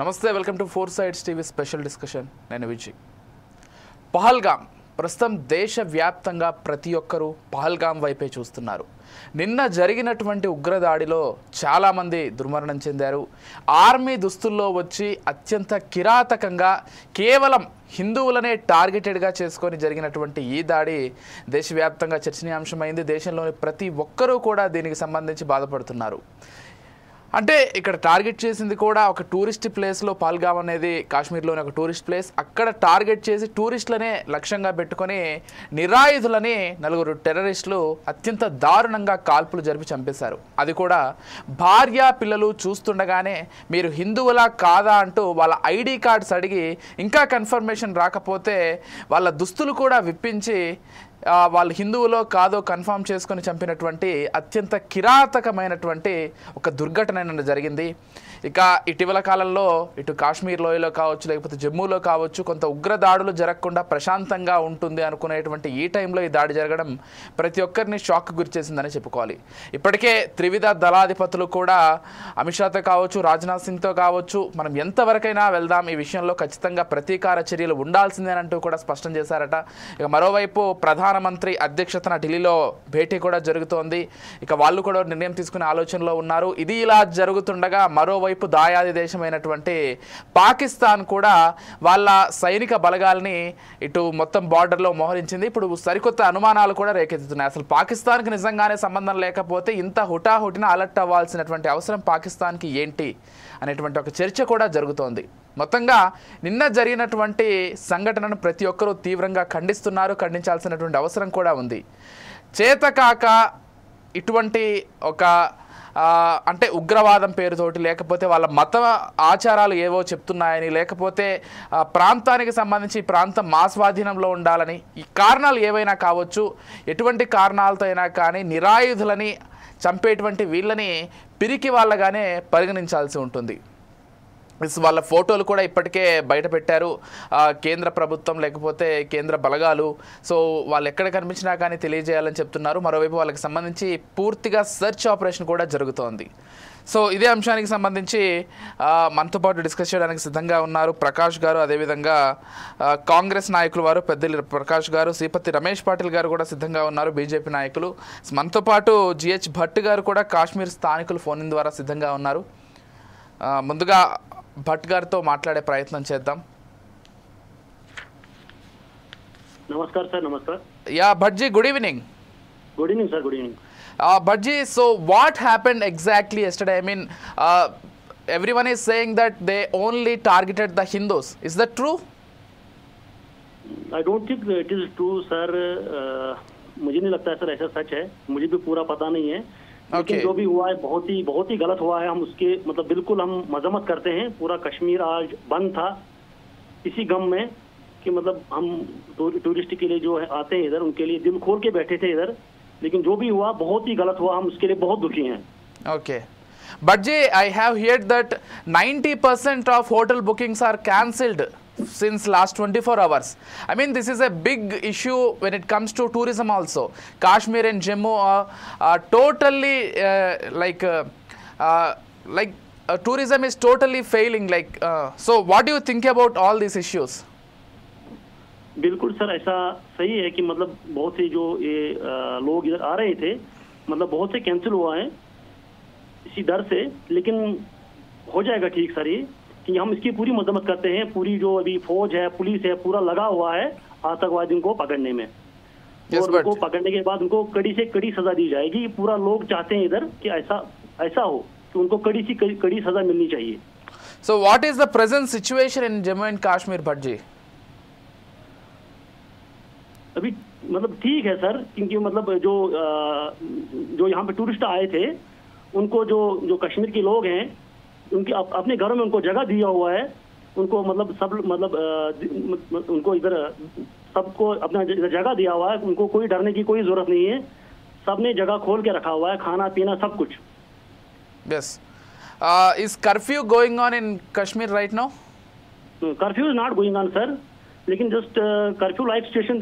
నమస్తే welcome to four sides TV special discussion. నేను విజయ్. పహల్గామ్ ప్రస్తుతం దేశవ్యాప్తంగా ప్రతి ఒక్కరూ పహల్గామ్ వైపే చూస్తున్నారు. నిన్న జరిగినటువంటి ఉగ్రదాడిలో చాలామంది దుర్మరణం చెందారు. ఆర్మీ దుస్తుల్లో వచ్చి అత్యంత కిరాతకంగా కేవలం హిందువులనే టార్గెటెడ్గా చేసుకొని జరిగినటువంటి ఈ దాడి దేశవ్యాప్తంగా చర్చనీయాంశమైంది. దేశంలోని ప్రతి ఒక్కరూ కూడా దీనికి సంబంధించి బాధపడుతున్నారు. అంటే ఇక్కడ టార్గెట్ చేసింది కూడా ఒక టూరిస్ట్ ప్లేస్లో పహల్గామ్ అనేది కాశ్మీర్లోని ఒక టూరిస్ట్ ప్లేస్. అక్కడ టార్గెట్ చేసి టూరిస్టులనే లక్ష్యంగా పెట్టుకొని నిరాయుధులని నలుగురు టెర్రరిస్టులు అత్యంత దారుణంగా కాల్పులు జరిపి చంపేశారు. అది కూడా భార్య పిల్లలు చూస్తుండగానే మీరు హిందువులా కాదా అంటూ వాళ్ళ ఐడి కార్డ్స్ అడిగి ఇంకా కన్ఫర్మేషన్ రాకపోతే వాళ్ళ దుస్తులు కూడా విప్పించి వాళ్ళు హిందువులో కాదో కన్ఫర్మ్ చేసుకొని చంపినటువంటి అత్యంత కిరాతకమైనటువంటి ఒక దుర్ఘటన జరిగింది. ఇక ఇటీవల కాలంలో ఇటు కాశ్మీర్ లోయలో కావచ్చు, లేకపోతే జమ్మూలో కావచ్చు, కొంత ఉగ్రదాడులు జరగకుండా ప్రశాంతంగా ఉంటుంది అనుకునేటువంటి ఈ టైంలో ఈ దాడి జరగడం ప్రతి ఒక్కరిని షాక్ గురిచేసిందని చెప్పుకోవాలి. ఇప్పటికే త్రివిధ దళాధిపతులు కూడా అమిత్ షాతో కావచ్చు, రాజ్నాథ్ సింగ్తో కావచ్చు, మనం ఎంతవరకైనా వెళ్దాం, ఈ విషయంలో ఖచ్చితంగా ప్రతీకార చర్యలు ఉండాల్సిందేనంటూ కూడా స్పష్టం చేశారట. ఇక మరోవైపు ప్రధానమంత్రి అధ్యక్షతన ఢిల్లీలో భేటీ కూడా జరుగుతోంది. ఇక వాళ్ళు కూడా నిర్ణయం తీసుకునే ఆలోచనలో ఉన్నారు. ఇది ఇలా జరుగుతుండగా మరోవైపు దాయాది దేశమైనటువంటి పాకిస్తాన్ కూడా వాళ్ళ సైనిక బలగాల్ని ఇటు మొత్తం బార్డర్లో మోహరించింది. ఇప్పుడు సరికొత్త అనుమానాలు కూడా రేకెత్తుతున్నాయి. అసలు పాకిస్తాన్కి నిజంగానే సంబంధం లేకపోతే ఇంత హుటాహుటిన అలర్ట్ అవ్వాల్సినటువంటి అవసరం పాకిస్తాన్కి ఏంటి అనేటువంటి ఒక చర్చ కూడా జరుగుతోంది. మొత్తంగా నిన్న జరిగినటువంటి సంఘటనను ప్రతి ఒక్కరూ తీవ్రంగా ఖండిస్తున్నారు. ఖండించాల్సినటువంటి అవసరం కూడా ఉంది. చేతకాక ఇటువంటి ఒక అంటే ఉగ్రవాదం పేరుతోటి, లేకపోతే వాళ్ళ మత ఆచారాలు ఏవో చెప్తున్నాయని, లేకపోతే ప్రాంతానికి సంబంధించి ప్రాంతం మా స్వాధీనంలో ఉండాలని, ఈ కారణాలు ఏవైనా కావచ్చు, ఎటువంటి కారణాలతో అయినా కానీ నిరాయుధులని చంపేటువంటి వీళ్ళని పిరికి వాళ్ళగానే పరిగణించాల్సి ఉంటుంది. వాళ్ళ ఫోటోలు కూడా ఇప్పటికే బయట పెట్టారు కేంద్ర ప్రభుత్వం, లేకపోతే కేంద్ర బలగాలు. సో వాళ్ళు ఎక్కడ కనిపించినా కానీ తెలియజేయాలని చెప్తున్నారు. మరోవైపు వాళ్ళకి సంబంధించి పూర్తిగా సెర్చ్ ఆపరేషన్ కూడా జరుగుతోంది. సో ఇదే అంశానికి సంబంధించి మనతో పాటు డిస్కస్ చేయడానికి సిద్ధంగా ఉన్నారు ప్రకాష్ గారు, అదేవిధంగా కాంగ్రెస్ నాయకులు వారు పెద్దలు ప్రకాష్ గారు, శ్రీపతి రమేష్ పాటిల్ గారు కూడా సిద్ధంగా ఉన్నారు, బీజేపీ నాయకులు. మనతో పాటు జిహెచ్ భట్ గారు కూడా కాశ్మీర్ స్థానికులు ఫోన్ ద్వారా సిద్ధంగా ఉన్నారు. ముందుగా భట్ గారితో మాట్లాడే ప్రయత్నం చేద్దాం. నమస్కారం సార్. నమస్కారం. Yeah Bhatji, good evening. Good evening sir. Good evening. Bhatji, so what happened exactly yesterday? I mean, everyone is saying that they only targeted the Hindus. Is that true? I don't think it is true, sir. मुझे नहीं लगता है sir ऐसा सच है. मुझे भी पूरा पता नहीं है. लेकिन जो भी हुआ है बहुत ही गलत हुआ है. हम उसके मतलब बिल्कुल हम मजम्मत करते हैं. पूरा कश्मीर आज बंद था इसी गम में कि मतलब हम टूरिस्ट के लिए जो है आते हैं इधर, उनके लिए दिल खोल के बैठे थे इधर. लेकिन जो भी हुआ बहुत ही गलत हुआ. हम उसके लिए बहुत दुखी हैं. Okay. But Jay, I have heard that 90% of hotel bookings are cancelled since last 24 hours. I mean, this is a big issue when it comes to tourism also. Kashmir and Jammu are totally tourism is totally failing. So what do you think about all these issues? बिल्कुल sir, ऐसा सही है कि मतलब बहुत से जो ये लोग इधर आ रहे थे, मतलब बहुत से कैंसिल हुआ है इसी डर से. लेकिन हो जाएगा ठीक सर ये, कि हम इसकी पूरी मजम्मत करते हैं. पूरी जो अभी फौज है, पुलिस है, पूरा लगा हुआ है आतंकवादियों को पकड़ने में. और उनको पकड़ने के बाद उनको कड़ी से कड़ी सजा दी जाएगी. पूरा लोग चाहते हैं इधर कि ऐसा हो कि उनको कड़ी से कड़ी सजा मिलनी चाहिए. So what is the present situation in Jammu and Kashmir, Bhatji? अभी मतलब ठीक है सर, क्योंकि मतलब जो यहाँ पे टूरिस्ट आए थे उनको जो कश्मीर के लोग हैं उनके अपने घरों में उनको जगह दिया हुआ है. उनको मतलब सब मतलब उनको इधर सबको अपना जगह दिया हुआ है. उनको कोई डरने की कोई जरूरत नहीं है. सबने जगह खोल के रखा हुआ है, खाना पीना सब कुछ. Yes. Is curfew going on in Kashmir right now? Curfew is not going on sir. लेकिन जस्ट कर्फ्यू लाइफ सिचुएशन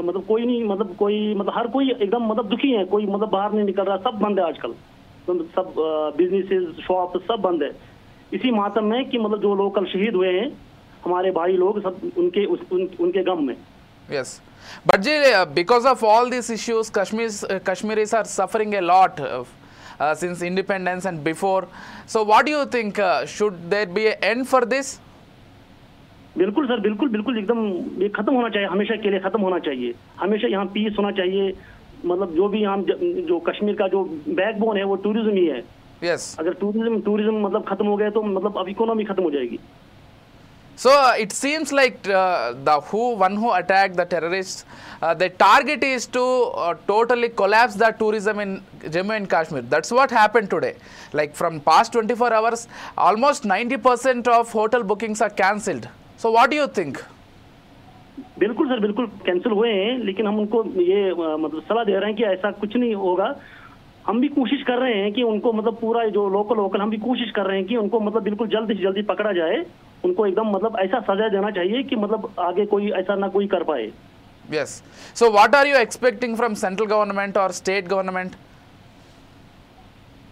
मतलब कोई नहीं, मतलब हर कोई एकदम मतलब दुखी है. कोई मतलब बाहर नहीं निकल रहा. सब बंद है आजकल. सब बिजनेसेस शॉप सब बंद है. इसी मातम में कि मतलब जो लोग कल शहीद हुए हैं हमारे भाई लोग सब उनके गम में. Yes. But because of all these issues, Kashmiris are suffering a lot since independence and before. So what do you think? Should there be an end for this? बिल्कुल सर, बिल्कुल बिल्कुल एकदम ये खत्म होना चाहिए, हमेशा के लिए खत्म होना चाहिए. हमेशा यहाँ पीस होना चाहिए. मतलब जो भी यहाँ जो कश्मीर का जो बैकबोन है वो टूरिज्म ही है. Yes. अगर टूरिज्म मतलब खत्म हो गया तो मतलब अब इकोनॉमी खत्म हो जाएगी. So it seems like the one who attacked the terrorists, their target is to totally collapse the tourism in Jammu and Kashmir. That's what happened today. Like from past 24 hours, almost 90% of hotel bookings are cancelled. So what do you think? बिल्कुल sir, बिल्कुल cancel हुए हैं, लेकिन हम उनको ये मतलब सलाह दे रहे हैं कि ऐसा कुछ नहीं होगा. हम भी कोशिश कर रहे हैं कि उनको मतलब पूरा जो लोकल हम भी कोशिश कर रहे हैं कि उनको मतलब बिल्कुल जल्दी से जल्दी पकड़ा जाए. उनको एकदम मतलब ऐसा सजा देना चाहिए कि मतलब आगे कोई ऐसा ना कोई कर पाए. Yes. So what are you expecting from central government or state government?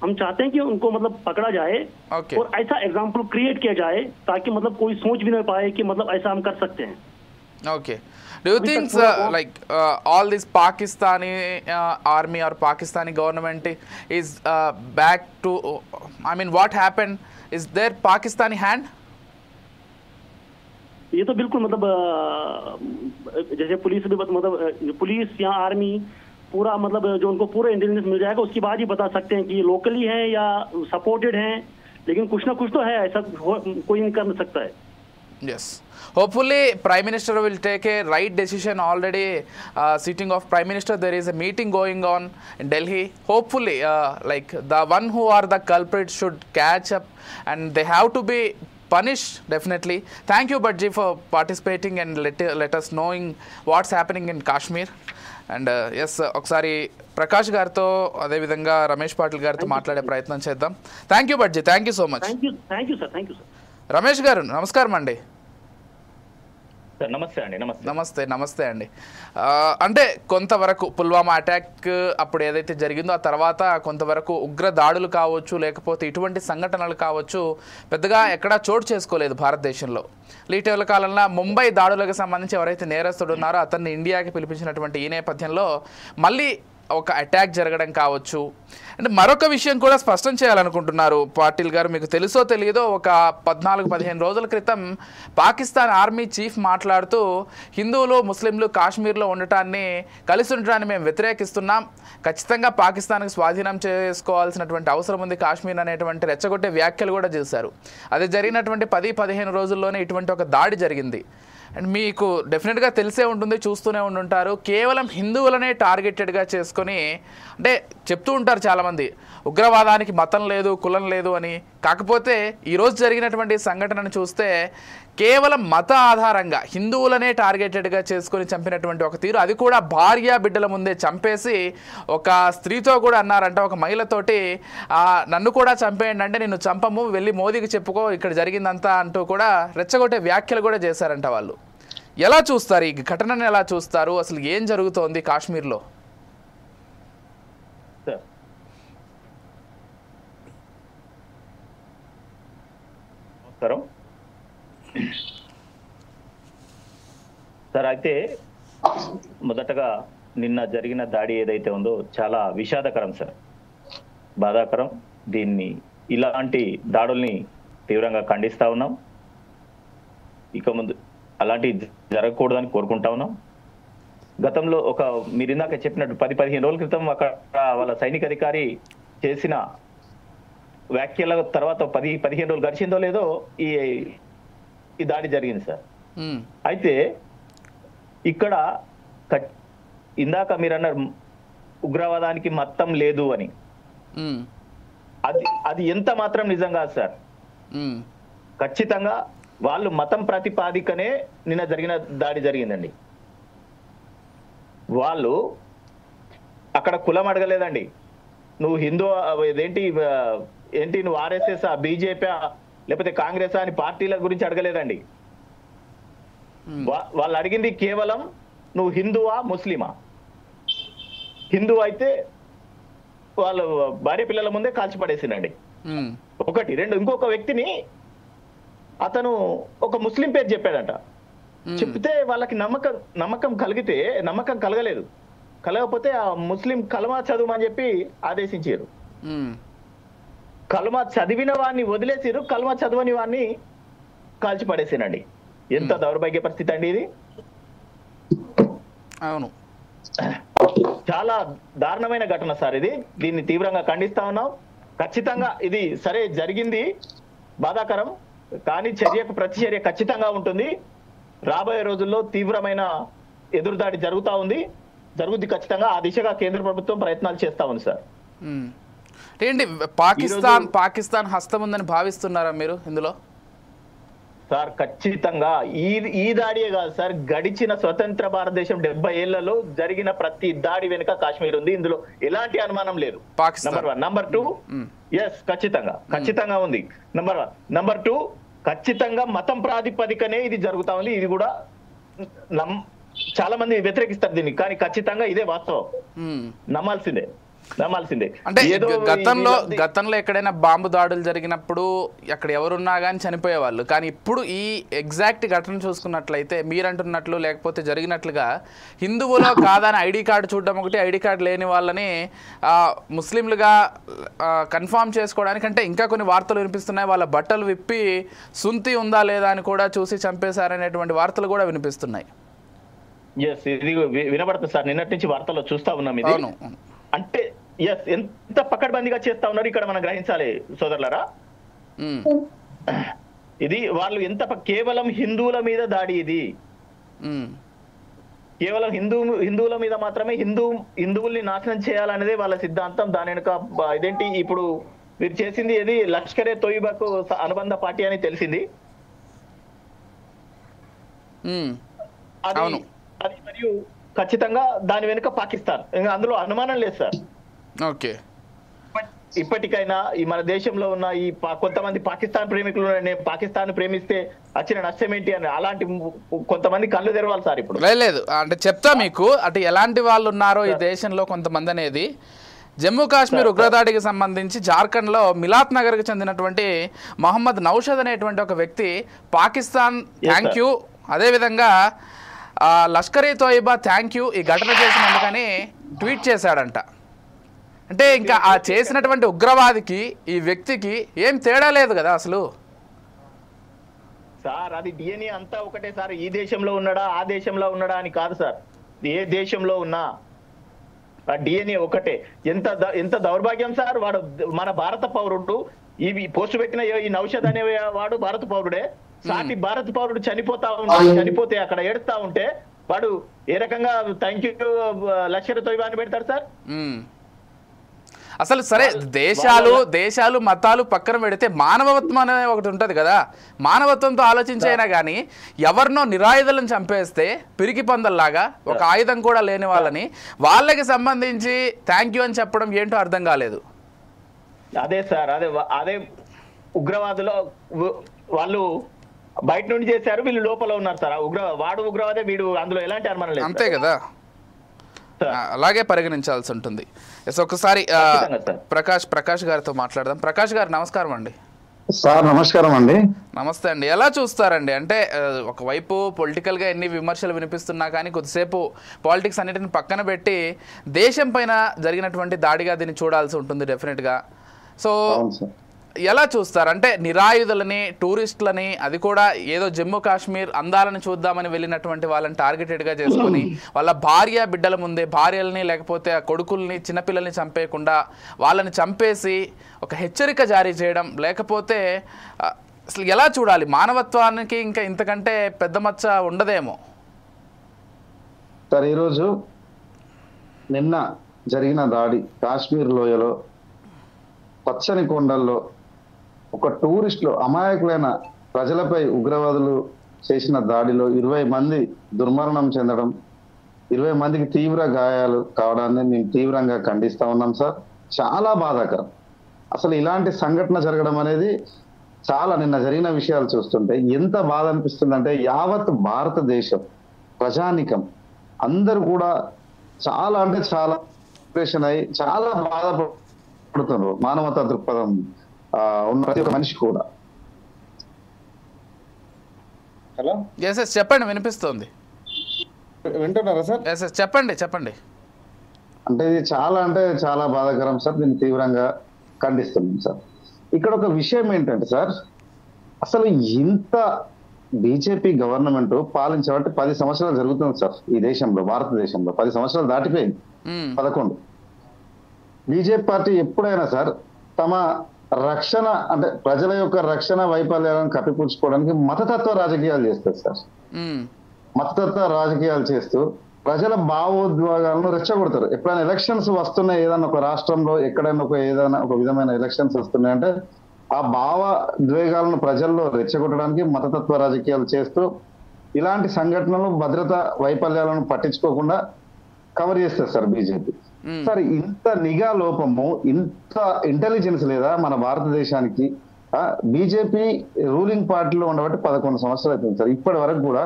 हम चाहते हैं कि उनको मतलब पकड़ा जाए. Okay. और ऐसा एग्जाम्पल क्रिएट किया जाए ताकि मतलब कोई सोच भी नहीं पाए कि मतलब ऐसा हम कर सकते हैं. Okay. Do you think all this Pakistani army or Pakistani government is back to, I mean, what happened? Is there Pakistani hand? ये तो बिल्कुल मतलब जैसे पुलिस भी मतलब पुलिस या आर्मी पूरा मतलब जो उनको पूरा इंटेलिजेंस मिल जाएगा उसके बाद ही बता सकते हैं कि ये लोकली हैं या सपोर्टेड हैं. लेकिन कुछ ना कुछ तो है, ऐसा कोई नहीं कर सकता है. Yes. Hopefully, Prime Minister will take a right decision. Already, sitting of Prime Minister, there is a meeting going on in Delhi. Hopefully, like the one who are the culprits should catch up, and they have to be punished definitely. Thank you, Bajji, for participating and let us knowing what's happening in Kashmir. And yes, ఒకసారి ప్రకాష్ గారితో అదేవిధంగా రమేష్ పాటిల్ గారితో మాట్లాడే ప్రయత్నం చేద్దాం. Thank you Bhatji, thank you so much. Thank you sir. Ramesh గారు నమస్కారం అండి. నమస్తే అండి. అంటే కొంతవరకు పుల్వామా అటాక్ అప్పుడు ఏదైతే జరిగిందో ఆ తర్వాత కొంతవరకు ఉగ్ర దాడులు కావచ్చు, లేకపోతే ఇటువంటి సంఘటనలు కావచ్చు, పెద్దగా ఎక్కడా చోటు చేసుకోలేదు భారతదేశంలో. ఇటీవల కాలంలో ముంబై దాడులకు సంబంధించి ఎవరైతే నేరస్తుడు ఉన్నారో అతన్ని ఇండియాకి పిలిపించినటువంటి ఈ నేపథ్యంలో మళ్ళీ ఒక అటాక్ జరగడం కావచ్చు. అంటే మరొక విషయం కూడా స్పష్టం చేయాలనుకుంటున్నారు పాటిల్ గారు. మీకు తెలుసో తెలియదో ఒక 14-15 రోజుల క్రితం పాకిస్తాన్ ఆర్మీ చీఫ్ మాట్లాడుతూ హిందువులు ముస్లింలు కాశ్మీర్లో కలిసి ఉండటాన్ని మేము వ్యతిరేకిస్తున్నాం, ఖచ్చితంగా పాకిస్తాన్కి స్వాధీనం చేసుకోవాల్సినటువంటి అవసరం ఉంది కాశ్మీర్ అనేటువంటి రెచ్చగొట్టే వ్యాఖ్యలు కూడా చేశారు. అది జరిగినటువంటి 10-15 రోజుల్లోనే ఇటువంటి ఒక దాడి జరిగింది. అండ్ మీకు డెఫినెట్గా తెలిసే ఉంటుంది, చూస్తూనే ఉండుంటారు. కేవలం హిందువులనే టార్గెటెడ్గా చేసుకొని, అంటే చెప్తూ ఉంటారు చాలామంది ఉగ్రవాదానికి మతం లేదు, కులం లేదు అని. కాకపోతే ఈరోజు జరిగినటువంటి సంఘటనను చూస్తే కేవలం మత ఆధారంగా హిందువులనే టార్గెటెడ్గా చేసుకొని చంపినటువంటి ఒక తీరు, అది కూడా భార్య బిడ్డల ముందే చంపేసి ఒక స్త్రీతో కూడా అన్నారంట, ఒక మహిళతోటి నన్ను కూడా చంపేయండి అంటే నిన్ను చంపము, వెళ్ళి మోదీకి చెప్పుకో ఇక్కడ జరిగిందంతా అంటూ కూడా రెచ్చగొట్టే వ్యాఖ్యలు కూడా చేశారంట వాళ్ళు. ఎలా చూస్తారు ఈ ఘటనను, ఎలా చూస్తారు, అసలు ఏం జరుగుతోంది కాశ్మీర్లో? సార్, అయితే మొదటగా నిన్న జరిగిన దాడి ఏదైతే ఉందో చాలా విషాదకరం సార్, బాధాకరం. ఇలాంటి దాడుల్ని తీవ్రంగా ఖండిస్తా ఉన్నాం. ఇక ముందు అలాంటి జరగకూడదని కోరుకుంటా ఉన్నాం. గతంలో మీరు ఇందాక చెప్పినట్టు 10-15 రోజుల క్రితం అక్కడ వాళ్ళ సైనిక అధికారి చేసిన వ్యాఖ్యల తర్వాత 10-15 రోజులు గడిచిందో లేదో ఈ దాడి జరిగింది సార్. అయితే ఇక్కడ ఇందాక మీరు అన్నారు ఉగ్రవాదానికి మతం లేదు అని, అది ఎంత మాత్రం నిజం కాదు సార్. ఖచ్చితంగా వాళ్ళు మతం ప్రతిపాదికనే నిన్న జరిగిన దాడి జరిగిందండి. వాళ్ళు అక్కడ కులం అడగలేదండి. నువ్వు హిందూ ఏంటి నువ్వు ఆర్ఎస్ఎస్ బీజేపీ లేకపోతే కాంగ్రెస్ అని పార్టీల గురించి అడగలేదండి. వాళ్ళు అడిగింది కేవలం నువ్వు హిందువా ముస్లిమా. హిందూ అయితే వాళ్ళు భార్య పిల్లల ముందే కాల్చి పడేసిందండి. ఒకటి. రెండు, ఇంకొక వ్యక్తిని అతను ఒక ముస్లిం పేరు చెప్పాడంట. చెప్తే వాళ్ళకి నమ్మకం కలగలేదు. కలగకపోతే ఆ ముస్లిం కలమా చదువుమని చెప్పి ఆదేశించారు. కలమా చదివిన వాడిని వదిలేసారు, కలమా చదవని వాడిని కాల్చి పడేసానండి. ఎంత దౌర్భాగ్య పరిస్థితి అండి ఇది. అవును, చాలా దారుణమైన ఘటన సార్ ఇది. దీన్ని తీవ్రంగా ఖండిస్తా ఉన్నాం. ఖచ్చితంగా ఇది సరే జరిగింది, బాధాకరం, కానీ చర్యకు ప్రతిచర్య ఖచ్చితంగా ఉంటుంది. రాబోయే రోజుల్లో తీవ్రమైన ఎదురుదాడి జరుగుద్ది ఖచ్చితంగా. ఆ దిశగా కేంద్ర ప్రభుత్వం ప్రయత్నాలు చేస్తా ఉంది సార్. ఏంటి పాకిస్తాన్ హస్తం ఉందని భావిస్తున్నారా మీరు ఇందులో? సార్ ఖచ్చితంగా ఈ దాడియే కాదు సార్, గడిచిన స్వతంత్ర భారతదేశం 70 ఏళ్లలో జరిగిన ప్రతి దాడి వెనుక కాశ్మీర్ ఉంది. ఇందులో ఎలాంటి అనుమానం లేదు. నంబర్ 1. నంబర్ 2, ఎస్ ఖచ్చితంగా ఉంది. నంబర్ 1. నంబర్ 2, ఖచ్చితంగా మతం ప్రాతిపదికనే ఇది జరుగుతా ఉంది. ఇది కూడా చాలా మంది వ్యతిరేకిస్తారు దీన్ని, కానీ ఖచ్చితంగా ఇదే వాస్తవం. నమ్మాల్సిందే. అంటే గతంలో ఎక్కడైనా బాంబు దాడులు జరిగినప్పుడు అక్కడ ఎవరున్నా కానీ చనిపోయేవాళ్ళు, కానీ ఇప్పుడు ఈ ఎగ్జాక్ట్ ఘటన చూసుకున్నట్లయితే మీరంటున్నట్లు లేకపోతే జరిగినట్లుగా హిందువులో కాదని ఐడి కార్డు చూడడం ఒకటి, ఐడి కార్డు లేని వాళ్ళని ముస్లింలుగా కన్ఫర్మ్ చేసుకోవడానికి, అంటే ఇంకా కొన్ని వార్తలు వినిపిస్తున్నాయి, వాళ్ళ బట్టలు విప్పి సుంతి ఉందా లేదా అని కూడా చూసి చంపేశారనేటువంటి వార్తలు కూడా వినిపిస్తున్నాయి. ఇది వినబడుతుంది సార్, నిన్నటి నుంచి వార్తల్లో చూస్తా ఉన్నాం ఇది. అంటే ఎంత పకడ్బందీగా చేస్తా ఉన్నారు ఇక్కడ మనం గ్రహించాలి సోదరులారా. ఇది వాళ్ళు ఎంత కేవలం హిందువుల మీద దాడి, ఇది కేవలం హిందువుల మీద మాత్రమే, హిందువుల్ని నాశనం చేయాలనేదే వాళ్ళ సిద్ధాంతం. దాని వెనుక ఇదేంటి ఇప్పుడు వీరు చేసింది ఏది లష్కరే తోయిబాకు అనుబంధ పార్టీ అని తెలిసింది. అది మరియు ఖచ్చితంగా దాని వెనుక పాకిస్తాన్, అందులో అనుమానం లేదు సార్. ఓకే, ఇప్పటికైనా ఈ మన దేశంలో ఉన్న ఈ కొంతమంది పాకిస్తాన్ ప్రేమికులు నేను పాకిస్తాన్ ప్రేమిస్తే వచ్చిన నష్టం ఏంటి అని అలాంటి కొంతమంది కళ్ళు తెరవాలి సార్. ఇప్పుడు లేదు అంటే చెప్తా మీకు, అటు ఎలాంటి వాళ్ళు ఉన్నారో ఈ దేశంలో కొంతమంది అనేది. జమ్మూ కాశ్మీర్ ఉగ్రదాడికి సంబంధించి జార్ఖండ్లో మిలాత్ నగర్కి చెందినటువంటి మహమ్మద్ నౌషద్ అనేటువంటి ఒక వ్యక్తి పాకిస్తాన్ థ్యాంక్ యూ, అదేవిధంగా లష్కర్ ఏ తోయిబా థ్యాంక్ యూ ఈ ఘటన చేసినందుకని ట్వీట్ చేశాడంట. అంటే ఇంకా ఆ చేసినటువంటి ఉగ్రవాదికి ఈ వ్యక్తికి ఏం తేడా లేదు కదా అసలు. సార్ అది డిఎన్ఏ అంతా ఒకటే సార్, ఈ దేశంలో ఉన్నాడా ఆ దేశంలో ఉన్నాడా అని కాదు సార్, ఏ దేశంలో ఉన్నా ఆ డిఎన్ఏ ఒకటే. ఎంత దౌర్భాగ్యం సార్, వాడు మన భారత పౌరుడు. ఈ పోస్ట్ పెట్టిన ఈ నౌషద్ అనే వాడు భారత పౌరుడే. సాటి భారత పౌరుడు చనిపోతే అక్కడ ఏడుస్తా ఉంటే వాడు ఏ రకంగా థ్యాంక్ యూ లష్కర్ తోయిబా అని పెడతారు సార్. అసలు సరే దేశాలు మతాలు పక్కన పెడితే మానవత్వం అనేది ఒకటి ఉంటుంది కదా, మానవత్వంతో ఆలోచించైనా కానీ ఎవరినో నిరాయుధులను చంపేస్తే పిరికి పందల్లాగా ఒక ఆయుధం కూడా లేని వాళ్ళకి సంబంధించి థ్యాంక్ యూ అని చెప్పడం ఏంటో అర్థం కాలేదు. అదే సార్, అదే ఉగ్రవాదులు వాళ్ళు బయట నుండి చేశారు, వీళ్ళు లోపల ఉన్నారు సార్. వాడు ఉగ్రవాదే, వీడు అందులో ఎలాంటి అనుమానం లేదు. అంతే కదా, అలాగే పరిగణించాల్సి ఉంటుంది. ఒకసారి ప్రకాష్ గారితో మాట్లాడదాం. ప్రకాష్ గారు నమస్కారం అండి. సార్ నమస్కారం అండి. నమస్తే అండి. ఎలా చూస్తారండి, అంటే ఒకవైపు పొలిటికల్గా ఎన్ని విమర్శలు వినిపిస్తున్నా కానీ కొద్దిసేపు పాలిటిక్స్ అన్నిటిని పక్కన పెట్టి దేశం పైన జరిగినటువంటి దాడిగా దీన్ని చూడాల్సి ఉంటుంది డెఫినెట్గా. సో ఎలా చూస్తారు, అంటే నిరాయుధులని టూరిస్టులని, అది కూడా ఏదో జమ్మూ కాశ్మీర్ అందాలను చూద్దామని వెళ్ళినటువంటి వాళ్ళని టార్గెటెడ్గా చేసుకొని వాళ్ళ బిడ్డల ముందే భార్యల్ని లేకపోతే కొడుకుల్ని చిన్నపిల్లల్ని చంపేయకుండా వాళ్ళని చంపేసి ఒక హెచ్చరిక జారీ చేయడం, లేకపోతే అసలు ఎలా చూడాలి? మానవత్వానికి ఇంకా ఇంతకంటే పెద్ద మచ్చ ఉండదేమో. సార్ ఈరోజు నిన్న జరిగిన దాడి కాశ్మీర్ లోయలో పచ్చని కొండల్లో ఒక టూరిస్టులు అమాయకులైన ప్రజలపై ఉగ్రవాదులు చేసిన దాడిలో 20 మంది దుర్మరణం చెందడం, 20 మందికి తీవ్ర గాయాలు కావడాన్ని మేము తీవ్రంగా ఖండిస్తా ఉన్నాం సార్. చాలా బాధాకరం. అసలు ఇలాంటి సంఘటన జరగడం అనేది చాలా, నిన్న జరిగిన విషయాలు చూస్తుంటే ఎంత బాధ అనిపిస్తుందంటే యావత్ భారతదేశం ప్రజానికం అందరూ కూడా చాలా అంటే చాలా డిప్రెషన్ అయి చాలా బాధపడుతున్నారు. మానవతా దృక్పథం ఉన్న ప్రతి ఒక్క మనిషి కూడా హలో, ఎస్ చెప్పండి, వినిపిస్తుంది. వింటున్నారా సార్? ఎస్ చెప్పండి. అంటే ఇది చాలా బాధాకరం సార్. దీన్ని తీవ్రంగా ఖండిస్తున్నాం సార్. ఇక్కడ ఒక విషయం ఏంటంటే సార్, అసలు ఇంత బీజేపీ గవర్నమెంట్ పాలించబట్టి 10 సంవత్సరాలు జరుగుతుంది సార్ ఈ దేశంలో, భారతదేశంలో 10 సంవత్సరాలు దాటిపోయింది. 11 బీజేపీ పార్టీ ఎప్పుడైనా సార్ తమ రక్షణ అంటే ప్రజల యొక్క రక్షణ వైఫల్యాలను కప్పిపుచ్చుకోవడానికి మతతత్వ రాజకీయాలు చేస్తారు సార్. మతతత్వ రాజకీయాలు చేస్తూ ప్రజల భావోద్వేగాలను రెచ్చగొడతారు. ఎప్పుడైనా ఎలక్షన్స్ వస్తున్నాయి, ఏదైనా ఒక రాష్ట్రంలో ఎక్కడైనా ఏదైనా ఒక విధమైన ఎలక్షన్స్ వస్తున్నాయంటే ఆ భావోద్వేగాలను ప్రజల్లో రెచ్చగొట్టడానికి మతతత్వ రాజకీయాలు చేస్తూ ఇలాంటి సంఘటనలు భద్రతా వైఫల్యాలను పట్టించుకోకుండా కవర్ చేస్తారు సార్ బీజేపీ. సార్ ఇంత నిఘా లోపము, ఇంత ఇంటెలిజెన్స్ లేదా మన భారతదేశానికి? బీజేపీ రూలింగ్ పార్టీలో ఉండబట్టి 11 సంవత్సరాలు అవుతుంది సార్ ఇప్పటి వరకు కూడా.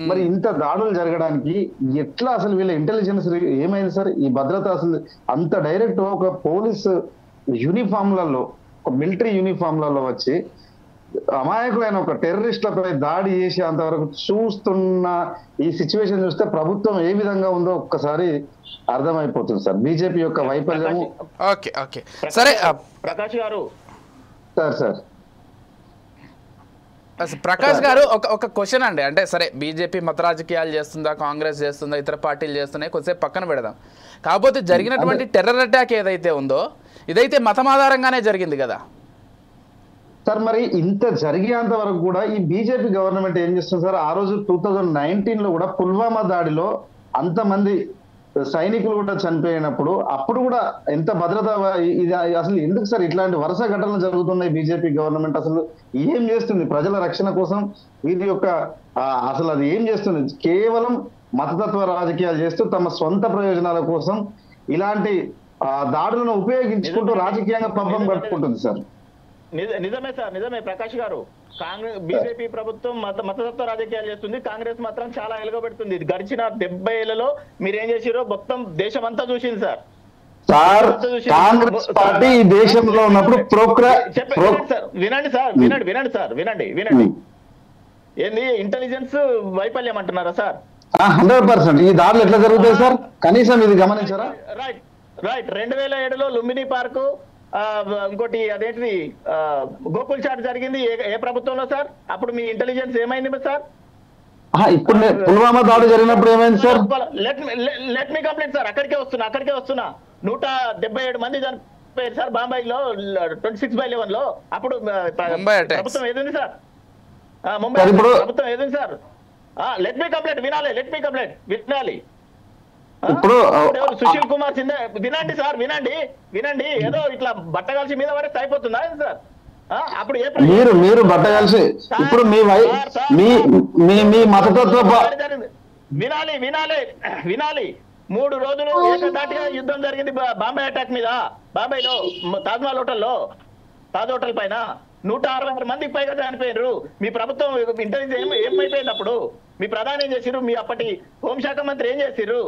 మరి ఇంత దాడులు జరగడానికి ఎట్లా అసలు వీళ్ళ ఇంటెలిజెన్స్ ఏమైంది సార్? ఈ భద్రత అసలు అంత డైరెక్ట్ ఒక పోలీస్ యూనిఫామ్లలో, ఒక మిలిటరీ యూనిఫామ్లలో వచ్చి అమాయకులైన ఒక టెర్రరిస్టులపై దాడి చేసి అంతవరకు చూస్తున్న ఈ సిచ్యువేషన్ చూస్తే ప్రభుత్వం ఏ విధంగా ఉందో ఒక్కసారి అర్థమైపోతుంది సార్. బీజేపీ యొక్క వైఫల్యము. ఓకే సరే ప్రకాష్ గారు. సార్ ప్రకాష్ గారు ఒక క్వశ్చన్ అండి. అంటే సరే బీజేపీ మత రాజకీయాలు చేస్తుందా, కాంగ్రెస్ చేస్తుందా, ఇతర పార్టీలు చేస్తున్నాయి, కొద్దిసేపు పక్కన పెడదాం. కాకపోతే జరిగినటువంటి టెర్రర్ అటాక్ ఏదైతే ఉందో ఇదైతే మతం ఆధారంగానే జరిగింది కదా సార్. మరి ఇంత జరిగేంత వరకు కూడా ఈ బీజేపీ గవర్నమెంట్ ఏం చేస్తుంది సార్? ఆ రోజు 2019లో కూడా పుల్వామా దాడిలో అంతమంది సైనికులు కూడా చనిపోయినప్పుడు అప్పుడు కూడా ఎంత భద్రత, ఇది అసలు ఎందుకు సార్ ఇట్లాంటి వరుస ఘటనలు జరుగుతున్నాయి? బీజేపీ గవర్నమెంట్ అసలు ఏం చేస్తుంది ప్రజల రక్షణ కోసం? వీరి యొక్క అసలు అది ఏం చేస్తుంది? కేవలం మతతత్వ రాజకీయాలు చేస్తూ తమ సొంత ప్రయోజనాల కోసం ఇలాంటి దాడులను ఉపయోగించుకుంటూ రాజకీయంగా పబ్బం కట్టుకుంటుంది సార్. నిజమే ప్రకాష్ గారు. కాంగ్రెస్ బీజేపీ ప్రభుత్వం మతతత్వ రాజకీయాలు చేస్తుంది, కాంగ్రెస్ మాత్రం చాలా ఎలుగబెడుతుంది. గడిచిన 70 ఏళ్లలో మీరేం చేసిరో మొత్తం దేశం అంతా చూసింది సార్. కాంగ్రెస్ పార్టీ ఈ దేశంలో ఉన్నప్పుడు వినండి. ఏంది ఇంటెలిజెన్స్ వైఫల్యం అంటున్నారా సార్? 100% ఈ దాడులు ఎట్లా జరుగుతాయి సార్? కనీసం ఇది గమనించారా? రైట్ 2007లో లుంబిని పార్కు, ఇంకోటి అదేంటిది గోకుల్ చాట్ జరిగింది ఏ ప్రభుత్వంలో సార్? అప్పుడు మీ ఇంటెలిజెన్స్ ఏమైంది సార్? ఇప్పుడు పుల్వామా దాడి జరిగినప్పుడు ఏమైంది sir? Let me complete sir. అక్కడికే వస్తున్నా 177 మంది చనిపోయారు సార్ బాంబేలో 26/11లో. అప్పుడు ప్రభుత్వం ఏదుంది సార్? ముంబై ప్రభుత్వం ఏదుంది సార్? లెట్ మీ కంప్లీట్ వినాలి. ఇప్పుడు సుశీల్ కుమార్ సింధే వినండి సార్, వినండి. ఏదో ఇట్లా బట్ట కలిసి మీద పడేస్తే అయిపోతుందా సార్? అప్పుడు మీరు బట్ట కలిసి ఇప్పుడు మీ మతతత్వ వినాలి 3 రోజులు ఏకధాటిగా యుద్ధం జరిగింది బాంబే అటాక్ మీద. బాంబేలో తాజ్ హోటల్ పైన 166 మందికి పైగా చనిపోయారు. మీ ప్రభుత్వం ఇంటెలిజెన్స్ ఏమైపోయింది? అప్పుడు మీ ప్రధాని ఏం చేసిరు? మీ అప్పటి హోంశాఖ మంత్రి ఏం చేసిరు?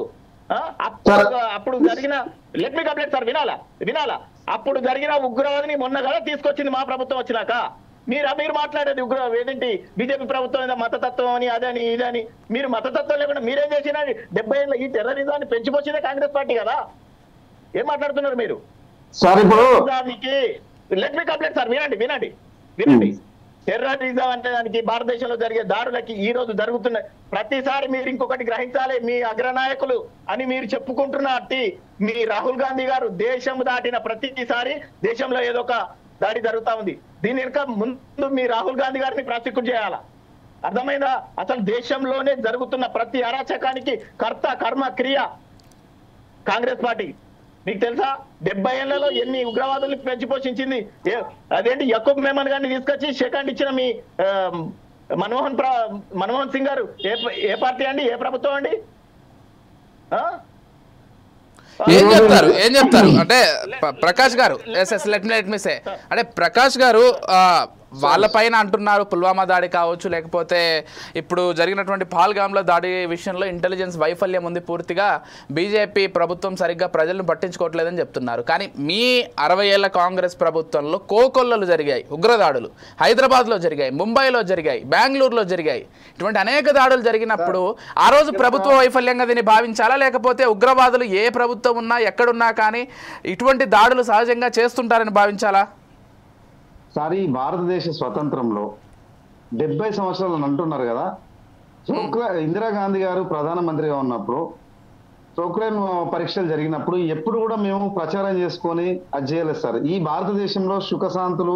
అప్పుడు జరిగిన లెట్ మీ కంప్లీట్ సార్, వినాలా. అప్పుడు జరిగిన ఉగ్రవాదిని మొన్న కదా తీసుకొచ్చింది మా ప్రభుత్వం వచ్చినాక. మీరు మాట్లాడేది ఏంటి? బీజేపీ ప్రభుత్వం మతతత్వం అని అదని ఇదని. మీరు మతతత్వం లేకుండా మీరేం చేసినా 70 ఏళ్ళ ఈ టెర్రరిజాన్ని పెంచిపోయిందే కాంగ్రెస్ పార్టీ కదా. ఏం మాట్లాడుతున్నారు మీరు? లెట్ మీ కంప్లీట్ సార్, వినండి. టెర్రరిజం అంటే దానికి భారతదేశంలో జరిగే దాడులకి ఈ రోజు జరుగుతున్న ప్రతిసారి మీరు ఇంకొకటి గ్రహించాలి. మీ అగ్రనాయకులు అని మీరు చెప్పుకుంటున్న మీ రాహుల్ గాంధీ గారు దేశం దాటిన ప్రతిసారి దేశంలో ఏదో ఒక దాడి జరుగుతా ఉంది. దీని వెనుక ముందు మీ రాహుల్ గాంధీ గారిని ప్రాసిక్యూట్ చేయాలా? అర్థమైందా? అసలు దేశంలోనే జరుగుతున్న ప్రతి అరాచకానికి కర్త కర్మ క్రియ కాంగ్రెస్ పార్టీ. మీకు తెలుసా 70 ఏళ్లలో ఎన్ని ఉగ్రవాదులు పెంచి పోషించింది? అదేంటి యకూబ్ మెమన్ గారిని తీసుకొచ్చి సెకండ్ ఇచ్చిన మీ మన్మోహన్ సింగ్ గారు ఏ పార్టీ అండి? ఏ ప్రభుత్వం అండి? ఏం చెప్తారు అంటే ప్రకాష్ గారు? లెట్ మీ సే అంటే ప్రకాష్ గారు వాళ్ళపైన అంటున్నారు పుల్వామా దాడి కావచ్చు, లేకపోతే ఇప్పుడు జరిగినటువంటి పహల్గామ్లో దాడి విషయంలో ఇంటెలిజెన్స్ వైఫల్యం ఉంది పూర్తిగా, బీజేపీ ప్రభుత్వం సరిగ్గా ప్రజలను పట్టించుకోవట్లేదని చెప్తున్నారు. కానీ మీ 60 ఏళ్ల కాంగ్రెస్ ప్రభుత్వంలో కోకొల్లలు జరిగాయి, ఉగ్రదాడులు హైదరాబాద్లో జరిగాయి, ముంబైలో జరిగాయి, బెంగళూరులో జరిగాయి. ఇటువంటి అనేక దాడులు జరిగినప్పుడు ఆ రోజు ప్రభుత్వ వైఫల్యంగా దీన్ని భావించాలా, లేకపోతే ఉగ్రవాదులు ఏ ప్రభుత్వం ఉన్నా ఎక్కడున్నా కానీ ఇటువంటి దాడులు సహజంగా చేస్తుంటారని భావించాలా? సార్, ఈ భారతదేశ స్వతంత్రంలో 70 సంవత్సరాలు అంటున్నారు కదా, ఇందిరాగాంధీ గారు ప్రధానమంత్రిగా ఉన్నప్పుడు పోఖ్రాన్ పరీక్షలు జరిగినప్పుడు ఎప్పుడు కూడా మేము ప్రచారం చేసుకొని అది చేయలేదు సార్. ఈ భారతదేశంలో సుఖశాంతులు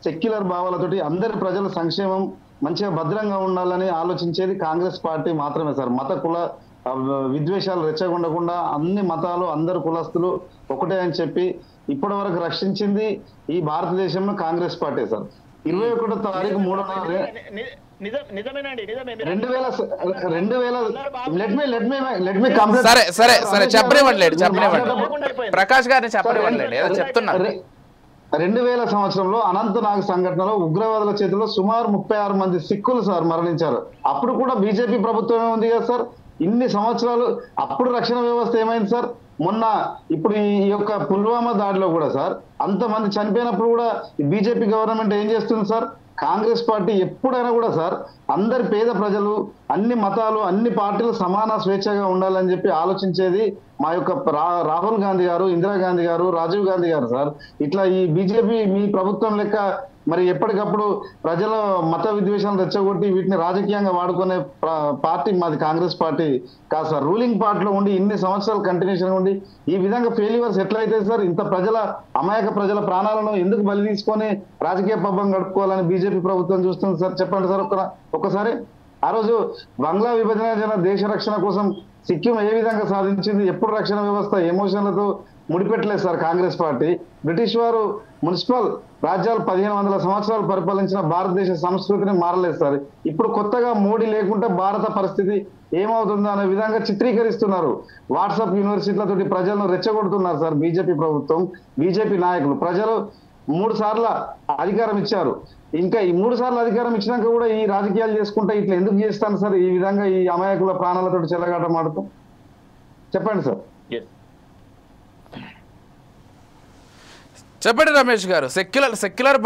సెక్యులర్ భావాలతోటి అందరి ప్రజల సంక్షేమం మంచిగా భద్రంగా ఉండాలని ఆలోచించేది కాంగ్రెస్ పార్టీ మాత్రమే సార్. మత కుల విద్వేషాలు రెచ్చగొండకుండా అన్ని మతాలు అందరు కులస్తులు ఒకటే అని చెప్పి ఇప్పటి వరకు రక్షించింది ఈ భారతదేశంలో కాంగ్రెస్ పార్టీ సార్. 21వ తారీఖు 3వ ప్రకాష్ గారిని చెప్తున్నారు. 2000 సంవత్సరంలో అనంతనాగ్ సంఘటనలో ఉగ్రవాదుల చేతిలో సుమారు 36 మంది సిక్కులు సార్ మరణించారు. అప్పుడు కూడా బీజేపీ ప్రభుత్వమే ఉంది కదా సార్. ఇన్ని సంవత్సరాలు అప్పుడు రక్షణ వ్యవస్థ ఏమైంది సార్? మొన్న ఇప్పుడు ఈ యొక్క పుల్వామా దాడిలో కూడా సార్ అంతమంది చనిపోయినప్పుడు కూడా బీజేపీ గవర్నమెంట్ ఏం చేస్తుంది సార్? కాంగ్రెస్ పార్టీ ఎప్పుడైనా కూడా సార్ అందరి పేద ప్రజలు, అన్ని మతాలు, అన్ని పార్టీలు సమాన స్వేచ్ఛగా ఉండాలని చెప్పి ఆలోచించేది మా యొక్క రాహుల్ గాంధీ గారు, ఇందిరాగాంధీ గారు, రాజీవ్ గాంధీ గారు సార్. ఇట్లా ఈ బీజేపీ మీ ప్రభుత్వం లెక్క మరి ఎప్పటికప్పుడు ప్రజల మత విద్వేషాలు రెచ్చగొట్టి వీటిని రాజకీయంగా వాడుకునే పార్టీ మాది కాంగ్రెస్ పార్టీ కాదు సార్. రూలింగ్ పార్టీలో ఉండి ఇన్ని సంవత్సరాలు కంటిన్యూషన్ ఉండి ఈ విధంగా ఫెయిల్యూర్స్ ఎట్లయితే సార్? ఇంత అమాయక ప్రజల ప్రాణాలను ఎందుకు బలి తీసుకొని రాజకీయ పబ్బం గడుపుకోవాలని బీజేపీ ప్రభుత్వం చూస్తుంది సార్? చెప్పండి సార్ ఒక్కసారి. ఆ రోజు బంగ్లా విభజన దేశ రక్షణ కోసం సిక్కిం ఏ విధంగా సాధించింది? ఎప్పుడు రక్షణ వ్యవస్థ ఎమోషన్లతో ముడిపెట్టలేదు సార్ కాంగ్రెస్ పార్టీ. బ్రిటిష్ వారు మున్సిపల్ రాజ్యాలు 1500 సంవత్సరాలు పరిపాలించిన భారతదేశ సంస్కృతిని మారలేదు సార్. ఇప్పుడు కొత్తగా మోడీ లేకుంటే భారత పరిస్థితి ఏమవుతుందో అనే విధంగా చిత్రీకరిస్తున్నారు. వాట్సాప్ యూనివర్సిటీలతోటి ప్రజలను రెచ్చగొడుతున్నారు సార్ బీజేపీ ప్రభుత్వం, బీజేపీ నాయకులు. ప్రజలు 3 సార్లు అధికారం ఇచ్చారు. ఇంకా ఈ 3 సార్లు అధికారం ఇచ్చినాక కూడా ఈ రాజకీయాలు చేసుకుంటే ఇట్లా ఎందుకు చేస్తాను సార్? ఈ విధంగా ఈ అమాయకుల ప్రాణాలతో చెలగాటం ఆడుతూ చెప్పండి సార్. చెప్పండి రమేష్ గారు. సెక్యులర్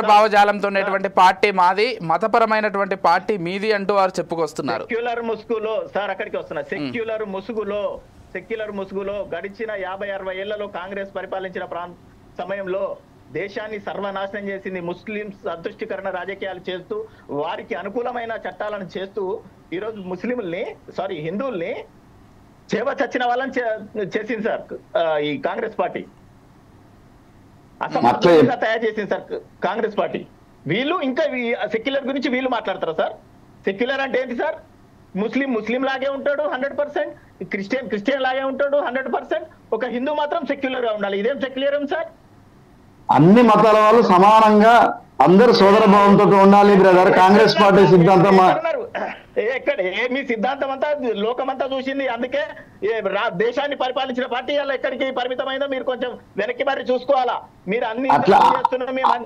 భావజాలంతో ఉన్నటువంటి పార్టీ మాది, మతపరమైనటువంటి పార్టీ మీది అంటూ వారు చెప్పుకొస్తున్నారు. సెక్యులర్ ముసుగులో సార్ అక్కడికి వస్తున్నా. సెక్యులర్ ముసుగులో గడిచిన 50-60 ఏళ్లలో కాంగ్రెస్ పరిపాలించిన సమయంలో దేశాన్ని సర్వనాశనం చేసింది. ముస్లింస్ అదృష్టికరణ రాజకీయాలు చేస్తూ వారికి అనుకూలమైన చట్టాలను చేస్తూ ఈరోజు హిందువుల్ని చేవ చచ్చిన వాళ్ళని చేసింది సార్ ఈ కాంగ్రెస్ పార్టీ. అసమర్థంగా తయారు చేసింది సార్ కాంగ్రెస్ పార్టీ. వీళ్ళు ఇంకా సెక్యులర్ గురించి వీళ్ళు మాట్లాడతారా సార్? సెక్యులర్ అంటే ఏంటి సార్? ముస్లిం లాగే ఉంటాడు 100%, క్రిస్టియన్ లాగే ఉంటాడు 100%, ఒక హిందూ మాత్రం సెక్యులర్ గా ఉండాలి. ఇదేం సెక్యులర్ సార్? అన్ని మతాల వాళ్ళు సమానంగా అందరు సోదర భావంతో ఉండాలి బ్రదర్. కాంగ్రెస్ పార్టీ సిద్ధాంతం మీ సిద్ధాంతం అంతా లోకమంతా చూసింది. అందుకే దేశాన్ని పరిపాలించిన పార్టీ అలా ఎక్కడికి పరిమితమైందో మీరు కొంచెం వెనక్కి మరి చూసుకోవాలా. మీరు అన్ని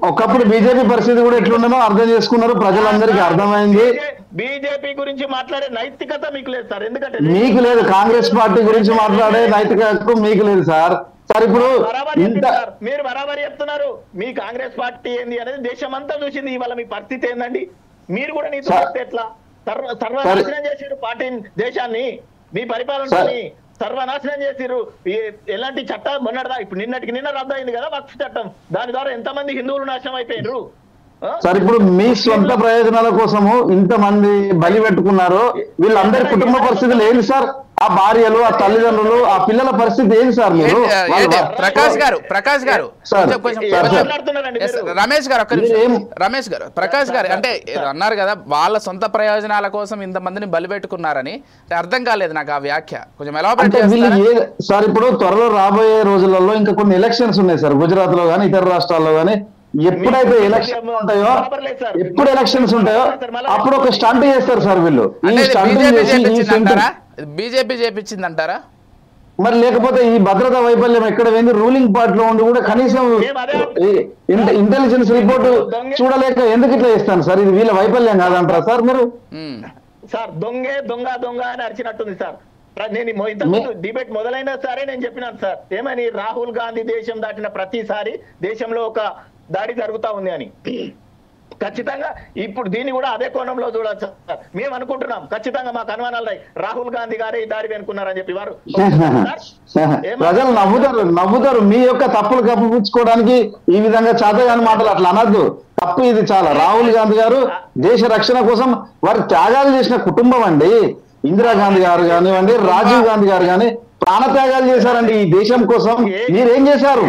ఒకప్పుడు బీజేపీ పరిస్థితి కూడా ఎట్లుండనో అర్థం చేసుకున్నారు, ప్రజలందరికీ అర్థమైంది. బీజేపీ గురించి మాట్లాడే నైతికత మీకు లేదు సార్. ఎందుకంటే మీకు లేదు. కాంగ్రెస్ పార్టీ గురించి మాట్లాడే నైతికత మీకు లేదు సార్. సార్ ఇప్పుడు మీరు బరాబరి చెప్తున్నారు. మీ కాంగ్రెస్ పార్టీ ఏంది అనేది దేశం అంతా చూసింది. ఇవాళ మీ పరిస్థితి ఏందండి? మీరు కూడా నీతో ఎట్లా సర్వనాశనం చేసిరు పార్టీ, దేశాన్ని, మీ పరిపాలనని సర్వనాశనం చేసిరు. ఎలాంటి చట్టాలు మొన్నటిదా ఇప్పుడు నిన్న రద్దు అయింది కదా వక్ఫ్ చట్టం. దాని ద్వారా ఎంతమంది హిందువులు నాశనం అయిపోయినారు సార్. ఇప్పుడు మీ సొంత ప్రయోజనాల కోసము ఇంతమంది బలి పెట్టుకున్నారు. వీళ్ళందరి కుటుంబ పరిస్థితులు ఏంటి సార్? ఆ భార్యలు, ఆ తల్లిదండ్రులు, ఆ పిల్లల పరిస్థితి ఏంటి సార్? మీరు ప్రకాష్ గారు ప్రకాష్ గారు అంటే అన్నారు కదా వాళ్ళ సొంత ప్రయోజనాల కోసం ఇంతమందిని బలి పెట్టుకున్నారని. అర్థం కాలేదు నాకు ఆ వ్యాఖ్య, కొంచెం ఎలాబరేట్ చేస్తారా సార్? ఇప్పుడు త్వరలో రాబోయే రోజులలో ఇంకా కొన్ని ఎలక్షన్స్ ఉన్నాయి సార్, గుజరాత్ లో కానీ ఇతర రాష్ట్రాల్లో కానీ. ఎప్పుడైతే ఎలక్షన్స్ ఉంటాయో అప్పుడు ఒక స్టంట్ చేస్తారు సార్ వీళ్ళు. బీజేపీ చేపించిందంటారా? మరి లేకపోతే ఈ భద్రతా వైఫల్యం ఎక్కడ పోయింది? రూలింగ్ పార్టీలో ఉండి కూడా కనీసం ఇంటెలిజెన్స్ రిపోర్ట్ చూడలేక ఎందుకు ఇట్లా చేస్తాను సార్? ఇది వీళ్ళ వైఫల్యం కాదంటారా సార్ మీరు? సార్ దొంగ అని అరిచినట్టుంది సార్. నేను ఇంతకుముందు డిబేట్ మొదలైన సరే నేను చెప్పినాను సార్, ఏమని రాహుల్ గాంధీ దేశం దాటిన ప్రతిసారి దేశంలో ఒక దాడి జరుగుతా ఉంది అని. ఖచ్చితంగా ఇప్పుడు దీన్ని కూడా అదే కోణంలో చూడొచ్చు సార్. మేము అనుకుంటున్నాం ఖచ్చితంగా మాకు అనుమానాలు రాహుల్ గాంధీ గారే ఈ దాడి వెనుకున్నారని చెప్పి వారు ప్రజలు నవ్వుతారు. మీ యొక్క తప్పులు కప్పిపుచ్చుకోవడానికి ఈ విధంగా చేతగాని మాటలు అట్లా అనద్దు. తప్పు ఇది చాలా. రాహుల్ గాంధీ గారు దేశ రక్షణ కోసం వారు త్యాగాలు చేసిన కుటుంబం అండి. ఇందిరాగాంధీ గారు కానివ్వండి, రాజీవ్ గాంధీ గారు కానీ ప్రాణత్యాగాలు చేశారండి ఈ దేశం కోసం. మీరేం చేశారు?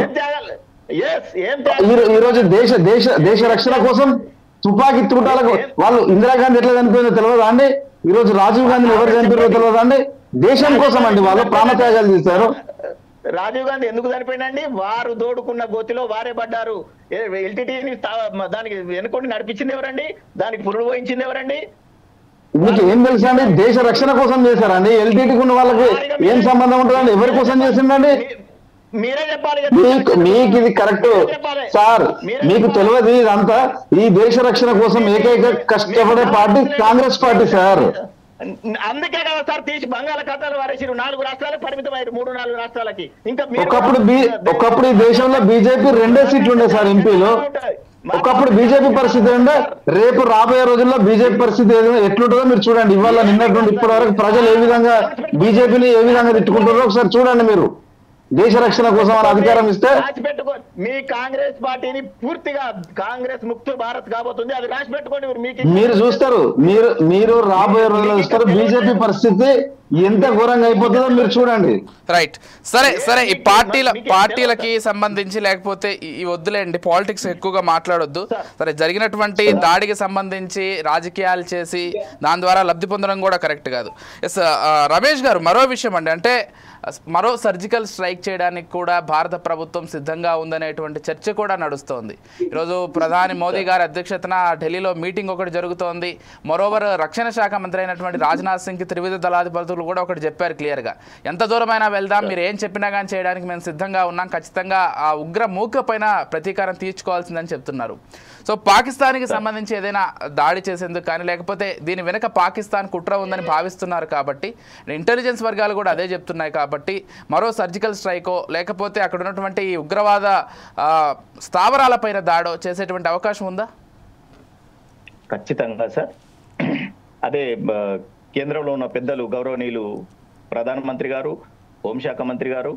ఈ రోజు దేశ రక్షణ కోసం తుపాకీ తూటాలకు వాళ్ళు ఇందిరాగాంధీ ఎట్లా చనిపోయిందో తెలియదా అండి? ఈ రోజు రాజీవ్ గాంధీని ఎవరు చనిపోయారో తెలియదా అండి? దేశం కోసం అండి వాళ్ళు ప్రాణత్యాగాలు చేశారు. రాజీవ్ గాంధీ ఎందుకు చనిపోయిందండి? వారు దోడుకున్న గోతిలో వారే పడ్డారు. ఎల్టీటీని దానికి వెనుకొని నడిపించింది ఎవరండి? దానికి పురుడు పోయించింది ఎవరండి? మీకు ఏం తెలుసా అండి? దేశ రక్షణ కోసం చేశారండి. ఎల్టీటీకి ఉన్న వాళ్ళకి ఏం సంబంధం ఉంటుందండి? ఎవరి కోసం చేసిందండి? మీరే చెప్పాలి. మీకు ఇది కరెక్ట్ సార్. మీకు తెలియదు ఇదంతా. ఈ దేశ రక్షణ కోసం ఏకైక కష్టపడే పార్టీ కాంగ్రెస్ పార్టీ సార్. అందుకే కదా సార్ తీసి బంగాళాఖాతాలు వారేసారు. 4 రాష్ట్రాలకు పరిమితమయ్యారు, 3-4 రాష్ట్రాలకి. ఇంకా ఒకప్పుడు ఈ దేశంలో బీజేపీ 2 సీట్లు ఉండే సార్ ఎంపీలు. ఒకప్పుడు బీజేపీ పరిస్థితి ఉండే. రేపు రాబోయే రోజుల్లో బీజేపీ పరిస్థితి ఎట్లుంటుందో మీరు చూడండి. ఇవాళ నిన్నటి నుండి ఇప్పటి వరకు ప్రజలు ఏ విధంగా బీజేపీని ఏ విధంగా తిట్టుకుంటారో ఒకసారి చూడండి మీరు. దేశ రక్షణ కోసం అధికారం ఇస్తే మీ కాంగ్రెస్ పార్టీని పూర్తిగా కాంగ్రెస్ ముక్త భారత్ కాబోతుంది. అది రాసి పెట్టుకోండి. మీరు చూస్తారు. మీరు రాబోయే రోజుల్లో చూస్తారు బీజేపీ పరిస్థితి ఎంత ఘోరంగా అయిపోతుందో మీరు చూడండి. రైట్. సరే ఈ పార్టీలకి సంబంధించి లేకపోతే ఈ వద్దులేండి, పాలిటిక్స్ ఎక్కువగా మాట్లాడొద్దు. సరే, జరిగినటువంటి దాడికి సంబంధించి రాజకీయాలు చేసి దాని ద్వారా లబ్ధి పొందడం కూడా కరెక్ట్ కాదు. ఎస్ రమేష్ గారు, మరో విషయం అండి, అంటే మరో సర్జికల్ స్ట్రైక్ చేయడానికి కూడా భారత ప్రభుత్వం సిద్ధంగా ఉందనేటువంటి చర్చ కూడా నడుస్తోంది. ఈరోజు ప్రధాని మోదీ గారి అధ్యక్షతన ఢిల్లీలో మీటింగ్ ఒకటి జరుగుతోంది. మరోవర్ రక్షణ శాఖ మంత్రి అయినటువంటి రాజ్నాథ్ సింగ్కి త్రివిధ దళాధిపతులు కూడా ఒకటి చెప్పారు క్లియర్గా, ఎంత దూరమైనా వెళ్దాం, మీరు ఏం చెప్పినా కానీ చేయడానికి మేము సిద్ధంగా ఉన్నాం, ఖచ్చితంగా ఆ ఉగ్ర మూక పైన ప్రతీకారం తీర్చుకోవాల్సిందని చెప్తున్నారు. సో పాకిస్తాన్కి సంబంధించి ఏదైనా దాడి చేసేందుకు కానీ లేకపోతే దీని వెనుక పాకిస్తాన్ కుట్ర ఉందని భావిస్తున్నారు కాబట్టి, ఇంటెలిజెన్స్ వర్గాలు కూడా అదే చెప్తున్నాయి కాబట్టి, మరో సర్జికల్ స్ట్రైకో లేకపోతే అక్కడ ఉన్నటువంటి ఈ ఉగ్రవాద స్థావరాలపైన దాడో చేసేటువంటి అవకాశం ఉందా? ఖచ్చితంగా సార్. అదే కేంద్రంలో ఉన్న పెద్దలు గౌరవనీయులు ప్రధానమంత్రి గారు, హోంశాఖ మంత్రి గారు,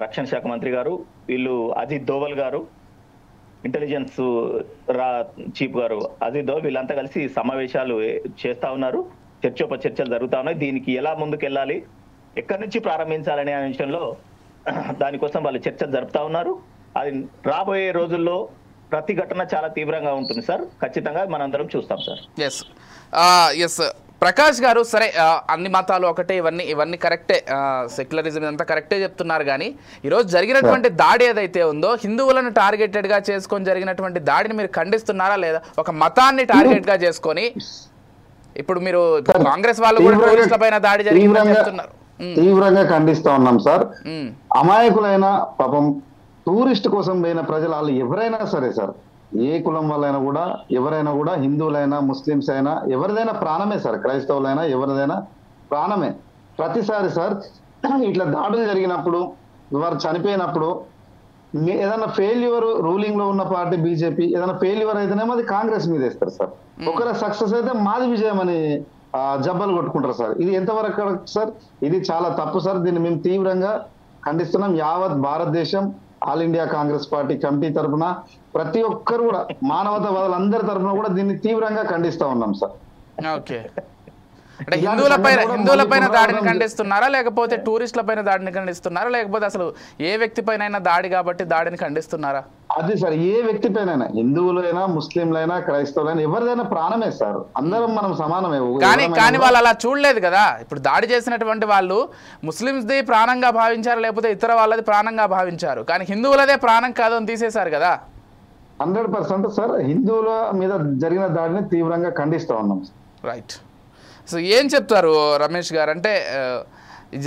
రక్షణ శాఖ మంత్రి గారు, వీళ్ళు అజిత్ దోవల్ గారు, ఇంటెలిజెన్స్ చీఫ్ గారు అజిత్ దోవల్, వీళ్ళంతా కలిసి సమావేశాలు చేస్తా ఉన్నారు. చర్చోపచర్చలు జరుగుతా ఉన్నాయి. దీనికి ఎలా ముందుకెళ్ళాలి, ఎక్కడి నుంచి ప్రారంభించాలనే విషయంలో దానికోసం వాళ్ళు చర్చలు జరుపుతా ఉన్నారు. అది రాబోయే రోజుల్లో ప్రతి ఘటన చాలా తీవ్రంగా ఉంటుంది సార్. ఖచ్చితంగా మనందరం చూస్తాం సార్. ఎస్ ప్రకాష్ గారు, సరే అన్ని మతాలు ఒకటే, ఇవన్నీ కరెక్టే, సెక్యులరిజం అంతా కరెక్టే చెప్తున్నారు. కానీ ఈరోజు జరిగినటువంటి దాడి ఏదైతే ఉందో హిందువులను టార్గెటెడ్గా చేసుకొని జరిగినటువంటి దాడిని మీరు ఖండిస్తున్నారా లేదా? ఒక మతాన్ని టార్గెట్గా చేసుకొని ఇప్పుడు మీరు కాంగ్రెస్ వాళ్ళు కూడా టూరిస్టుల పైన దాడి జరిగిందని చెప్తున్నారు. తీవ్రంగా ఖండిస్తా ఉన్నాం సార్. అమాయకులైన పాపం టూరిస్ట్ కోసం పోయిన ప్రజలు వాళ్ళు ఎవరైనా సరే సార్, ఏ కులం వాళ్ళైనా కూడా, ఎవరైనా కూడా, హిందువులైనా ముస్లిమ్స్ అయినా ఎవరిదైనా ప్రాణమే సార్, క్రైస్తవులైనా ఎవరిదైనా ప్రాణమే. ప్రతిసారి సార్ ఇట్లా దాడులు జరిగినప్పుడు, వారు చనిపోయినప్పుడు ఏదైనా ఫెయిల్యూర్, రూలింగ్ లో ఉన్న పార్టీ బీజేపీ ఏదైనా ఫెయిల్యూర్ అయితేనేమో అది కాంగ్రెస్ మీద వేస్తారు సార్. ఒకవేళ సక్సెస్ అయితే మాది విజయం అని జబ్బలు కొట్టుకుంటారు సార్. ఇది ఎంతవరకు కరెక్ట్ సార్? ఇది చాలా తప్పు సార్. దీన్ని మేము తీవ్రంగా ఖండిస్తున్నాం. యావత్ భారతదేశం all India Congress party committee తరఫున ప్రతి ఒక్కరు కూడా, మానవతావాదులందరి తరఫున కూడా దీన్ని తీవ్రంగా ఖండిస్తా ఉన్నాం సార్. ఓకే, అంటే హిందువులపైన దాడిని ఖండిస్తున్నారా, లేకపోతే టూరిస్టుల పైన దాడిని ఖండిస్తున్నారా, లేకపోతే అసలు ఏ వ్యక్తి పైన దాడి కాబట్టి దాడిని ఖండిస్తున్నారా? అది సార్, ఏ వ్యక్తి పైన, హిందువులైనా ముస్లింలైనా క్రైస్తవులైనా ఎవరిదైనా ప్రాణమే సార్. అందరం మనం సమానమే. కానీ వాళ్ళు అలా చూడలేదు కదా. ఇప్పుడు దాడి చేసినటువంటి వాళ్ళు ముస్లింస్ది ప్రాణంగా భావించారు, లేకపోతే ఇతర వాళ్ళది ప్రాణంగా భావించారు, కానీ హిందువులదే ప్రాణం కాదు అని తీసేశారు కదా. 100% సార్, హిందువుల మీద జరిగిన దాడిని తీవ్రంగా ఖండిస్తా ఉన్నాం. రైట్. సో ఏం చెప్తారు రమేష్ గారు? అంటే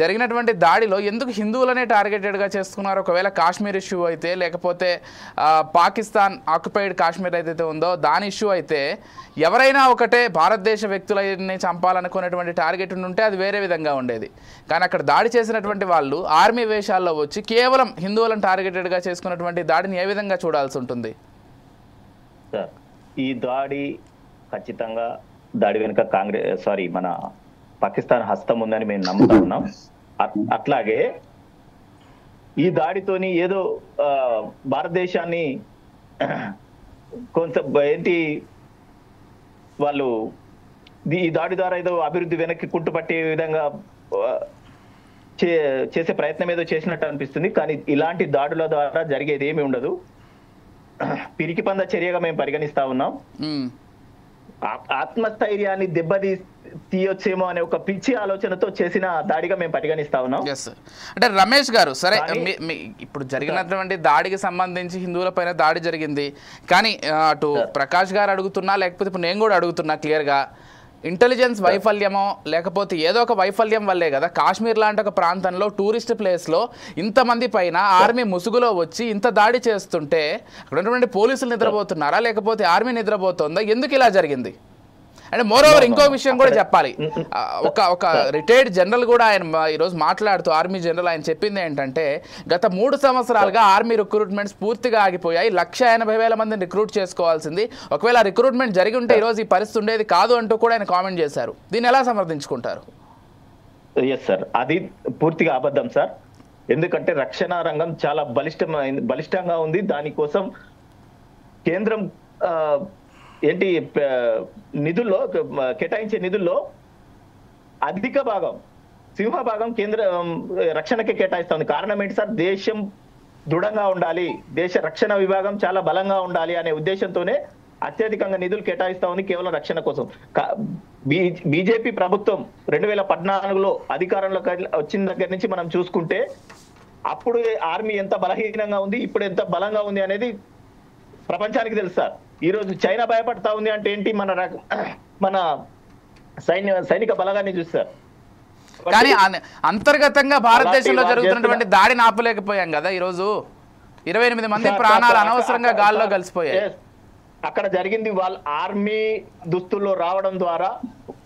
జరిగినటువంటి దాడిలో ఎందుకు హిందువులనే టార్గెటెడ్గా చేసుకున్నారు? ఒకవేళ కాశ్మీర్ ఇష్యూ అయితే, లేకపోతే పాకిస్తాన్ ఆక్యుపైడ్ కాశ్మీర్ ఏదైతే ఉందో దాని ఇష్యూ అయితే, ఎవరైనా ఒకటే భారతదేశ వ్యక్తులని చంపాలనుకునేటువంటి టార్గెట్ ఉంటే అది వేరే విధంగా ఉండేది. కానీ అక్కడ దాడి చేసినటువంటి వాళ్ళు ఆర్మీ వేషాల్లో వచ్చి కేవలం హిందువులను టార్గెటెడ్గా చేసుకున్నటువంటి దాడిని ఏ విధంగా చూడాల్సి ఉంటుంది? సార్, ఈ దాడి ఖచ్చితంగా దాడి వెనుక మన పాకిస్తాన్ హస్తం ఉందని మేము నమ్ముతా ఉన్నాం. అట్లాగే ఈ దాడితోని ఏదో భారతదేశాన్ని కొంత ఏంటి వాళ్ళు ఈ దాడి ద్వారా ఏదో అభివృద్ధి వెనక్కి కుంటుపట్టే విధంగా చేసే ప్రయత్నం ఏదో చేసినట్టు అనిపిస్తుంది. కానీ ఇలాంటి దాడుల ద్వారా జరిగేది ఏమి ఉండదు. పిరికి పంద చర్యగా మేము పరిగణిస్తా ఉన్నాం. ఆత్మస్థైర్యాన్ని తీయొచ్చేమో అనే ఒక పిచ్చి ఆలోచనతో చేసిన దాడిగా మేము పరిగణిస్తా ఉన్నాం. అంటే రమేష్ గారు, సరే ఇప్పుడు జరిగినటువంటి దాడికి సంబంధించి హిందువుల పైన దాడి జరిగింది, కానీ అటు ప్రకాష్ గారు అడుగుతున్నా, లేకపోతే ఇప్పుడు నేను కూడా అడుగుతున్నా క్లియర్గా, ఇంటెలిజెన్స్ వైఫల్యమో లేకపోతే ఏదో ఒక వైఫల్యం వల్లే కదా కాశ్మీర్ లాంటి ఒక ప్రాంతంలో టూరిస్ట్ ప్లేస్లో ఇంతమంది పైన ఆర్మీ ముసుగులో వచ్చి ఇంత దాడి చేస్తుంటే అక్కడ ఉన్నటువంటి పోలీసులు నిద్రపోతున్నారా, లేకపోతే ఆర్మీ నిద్రపోతుందా? ఎందుకు ఇలా జరిగింది? అంటే మోర్ ఓవర్ ఇంకో విషయం కూడా చెప్పాలి. ఒక రిటైర్డ్ జనరల్ కూడా ఆయన ఈరోజు మాట్లాడుతూ, ఆర్మీ జనరల్, ఆయన చెప్పింది ఏంటంటే గత 3 సంవత్సరాలుగా ఆర్మీ రిక్రూట్మెంట్స్ పూర్తిగా ఆగిపోయాయి, 1,80,000 మందిని రిక్రూట్ చేసుకోవాల్సింది, ఒకవేళ రిక్రూట్మెంట్ జరిగి ఉంటే ఈరోజు ఈ పరిస్థితి ఉండేది కాదు అంటూ కూడా ఆయన కామెంట్ చేశారు. దీన్ని ఎలా సమర్థించుకుంటారు? ఎస్ సార్, అది పూర్తిగా అబద్ధం సార్. ఎందుకంటే రక్షణ రంగం చాలా బలిష్టంగా ఉంది. దానికోసం కేంద్రం ఏంటి నిధుల్లో కేటాయించే నిధుల్లో అధిక భాగం, సింహభాగం కేంద్ర రక్షణకే కేటాయిస్తా ఉంది. కారణం ఏంటి సార్? దేశం దృఢంగా ఉండాలి, దేశ రక్షణ విభాగం చాలా బలంగా ఉండాలి అనే ఉద్దేశంతోనే అత్యధికంగా నిధులు కేటాయిస్తా ఉంది కేవలం రక్షణ కోసం. బీజేపీ ప్రభుత్వం 2014లో అధికారంలోకి వచ్చిన దగ్గర నుంచి మనం చూసుకుంటే అప్పుడు ఆర్మీ ఎంత బలహీనంగా ఉంది, ఇప్పుడు ఎంత బలంగా ఉంది అనేది ప్రపంచానికి తెలుసు సార్. ఈ రోజు చైనా భయపడతా ఉంది అంటే ఏంటి? మన సైనిక బలగాన్ని చూస్తారు. కానీ అంతర్గతంగా భారతదేశంలో జరుగుతున్నటువంటి దాడిని ఆపలేకపోయాం కదా. ఈ రోజు 28 మంది ప్రాణాలు అనవసరంగా గాల్లో కలిసిపోయాయి. అక్కడ జరిగింది వాళ్ళ ఆర్మీ దుస్తుల్లో రావడం ద్వారా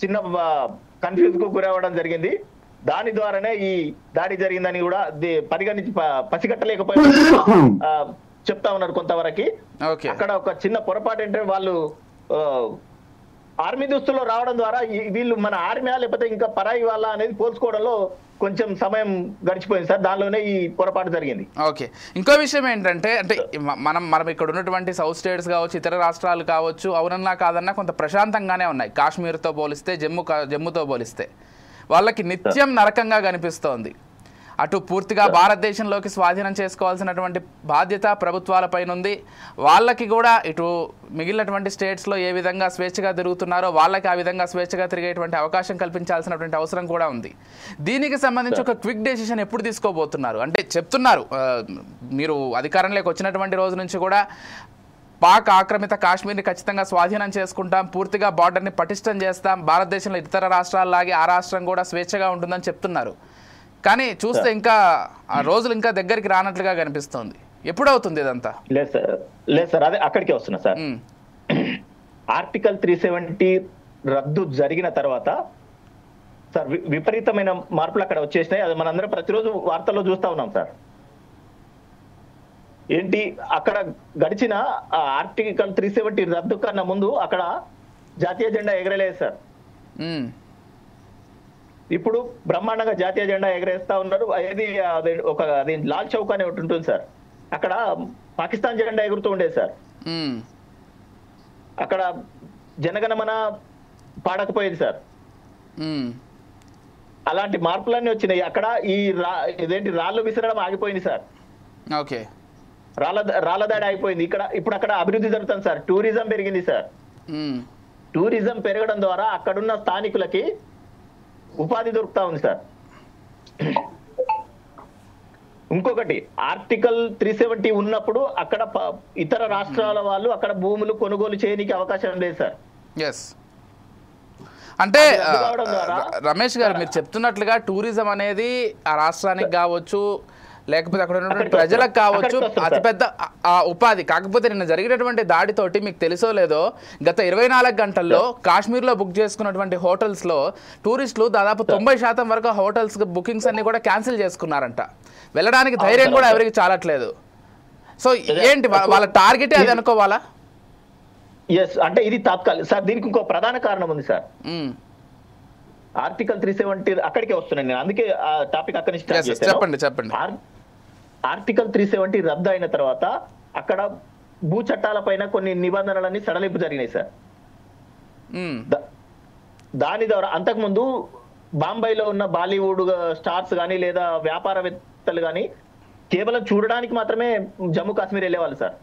చిన్న కన్ఫ్యూజ్ కు గురవడం జరిగింది. దాని ద్వారానే ఈ దాడి జరిగిందని కూడా పరిగణించి పసిగట్టలేకపోయినా చెప్తా ఉన్నారు కొంతవరకు. అక్కడ ఒక చిన్న పొరపాటు ఏంటంటే వాళ్ళు ఆర్మీ దుస్తుల్లో రావడం ద్వారా వీళ్ళు మన ఆర్మీ లేకపోతే ఇంకా పరాయి వాళ్ళ అనేది పోల్చుకోవడంలో కొంచెం సమయం గడిచిపోయింది సార్. దానిలోనే ఈ పొరపాటు జరిగింది. ఓకే, ఇంకో విషయం ఏంటంటే, అంటే మనం ఇక్కడ ఉన్నటువంటి సౌత్ స్టేట్స్ కావచ్చు, ఇతర రాష్ట్రాలు కావచ్చు, అవునన్నా కాదన్నా కొంత ప్రశాంతంగానే ఉన్నాయి కాశ్మీర్తో పోలిస్తే, జమ్మూతో పోలిస్తే. వాళ్ళకి నిత్యం నరకంగా కనిపిస్తోంది. అటు పూర్తిగా భారతదేశంలోకి స్వాధీనం చేసుకోవాల్సినటువంటి బాధ్యత ప్రభుత్వాలపైన ఉంది. వాళ్ళకి కూడా ఇటు మిగిలినటువంటి స్టేట్స్లో ఏ విధంగా స్వేచ్ఛగా తిరుగుతున్నారో వాళ్ళకి ఆ విధంగా స్వేచ్ఛగా తిరిగేటువంటి అవకాశం కల్పించాల్సినటువంటి అవసరం కూడా ఉంది. దీనికి సంబంధించి ఒక క్విక్ డెసిషన్ ఎప్పుడు తీసుకోబోతున్నారు? అంటే చెప్తున్నారు మీరు అధికారంలోకి వచ్చినటువంటి రోజు నుంచి కూడా పాక్ ఆక్రమిత కాశ్మీర్ని ఖచ్చితంగా స్వాధీనం చేసుకుంటాం, పూర్తిగా బార్డర్ని పటిష్టం చేస్తాం, భారతదేశంలో ఇతర రాష్ట్రాల్లాగే ఆ రాష్ట్రం కూడా స్వేచ్ఛగా ఉంటుందని చెప్తున్నారు. కానీ చూస్తే ఇంకా ఆ రోజులు ఇంకా దగ్గరికి రానట్లుగా కనిపిస్తోంది. ఎప్పుడు అవుతుంది ఇదంతా? లేదు సార్, అదే అక్కడికే వస్తున్నా సార్. ఆర్టికల్ 370 రద్దు జరిగిన తర్వాత సార్ విపరీతమైన మార్పులు అక్కడ వచ్చేసినాయి. అది మనందరం ప్రతిరోజు వార్తల్లో చూస్తా ఉన్నాం సార్. ఏంటి అక్కడ గడిచిన ఆర్టికల్ 370 రద్దు కన్నా ముందు అక్కడ జాతీయ జెండా ఎగరలేదు సార్. ఇప్పుడు బ్రహ్మాండంగా జాతీయ జెండా ఎగరేస్తా ఉన్నారు. అది లాల్ చౌక్ అనే ఒకటి ఉంటుంది సార్, అక్కడ పాకిస్తాన్ జెండా ఎగురుతూ ఉండేది సార్. అక్కడ జనగణమన పాడకపోయేది సార్. అలాంటి మార్పులన్నీ వచ్చినాయి. అక్కడ ఇదేంటి రాళ్ళు విసరడం ఆగిపోయింది సార్. ఓకే, రాళ్ళ దాడి అయిపోయింది. ఇప్పుడు అక్కడ అభివృద్ధి జరుగుతుంది సార్. టూరిజం పెరిగింది సార్. టూరిజం పెరగడం ద్వారా అక్కడున్న స్థానికులకి ఉపాధి దొరుకుతా ఉంది సార్. ఇంకొకటి ఆర్టికల్ 370 ఉన్నప్పుడు అక్కడ ఇతర రాష్ట్రాల వాళ్ళు అక్కడ భూములు కొనుగోలు చేయడానికి అవకాశం లేదు సార్. అంటే అది రద్దు కావడం ద్వారా రమేష్ గారు మీరు చెప్తున్నట్లుగా టూరిజం అనేది ఆ రాష్ట్రానికి కావచ్చు, లేకపోతే అక్కడ ఉన్నటువంటి ప్రజలకు కావచ్చు అతిపెద్ద ఉపాధి. కాకపోతే నిన్న జరిగినటువంటి దాడితోటి మీకు తెలుసో లేదో, గత 24 గంటల్లో కాశ్మీర్లో బుక్ చేసుకున్నటువంటి హోటల్స్లో టూరిస్టులు దాదాపు 90% వరకు హోటల్స్ బుకింగ్స్ అన్ని కూడా క్యాన్సిల్ చేసుకున్నారంట. వెళ్ళడానికి ధైర్యం కూడా ఎవరికి చాలట్లేదు. సో ఏంటి వాళ్ళ టార్గెటే అది అనుకోవాలా? ఎస్, అంటే ఇది తాత్కాలిక సార్. దీనికి ఇంకో ప్రధాన కారణం ఉంది సార్. ఆర్టికల్ 370 అక్కడికే వస్తున్నాను నేను, అందుకే ఆ టాపిక్ అక్కడి నుంచి చెప్పండి. ఆర్టికల్ 370 రద్దు అయిన తర్వాత అక్కడ భూ చట్టాల పైన కొన్ని నిబంధనలన్నీ సడలింపు జరిగినాయి సార్. దాని ద్వారా అంతకుముందు బాంబేలో ఉన్న బాలీవుడ్ స్టార్స్ కానీ లేదా వ్యాపారవేత్తలు కానీ కేవలం చూడడానికి మాత్రమే జమ్మూ కాశ్మీర్ వెళ్ళేవాళ్ళు సార్.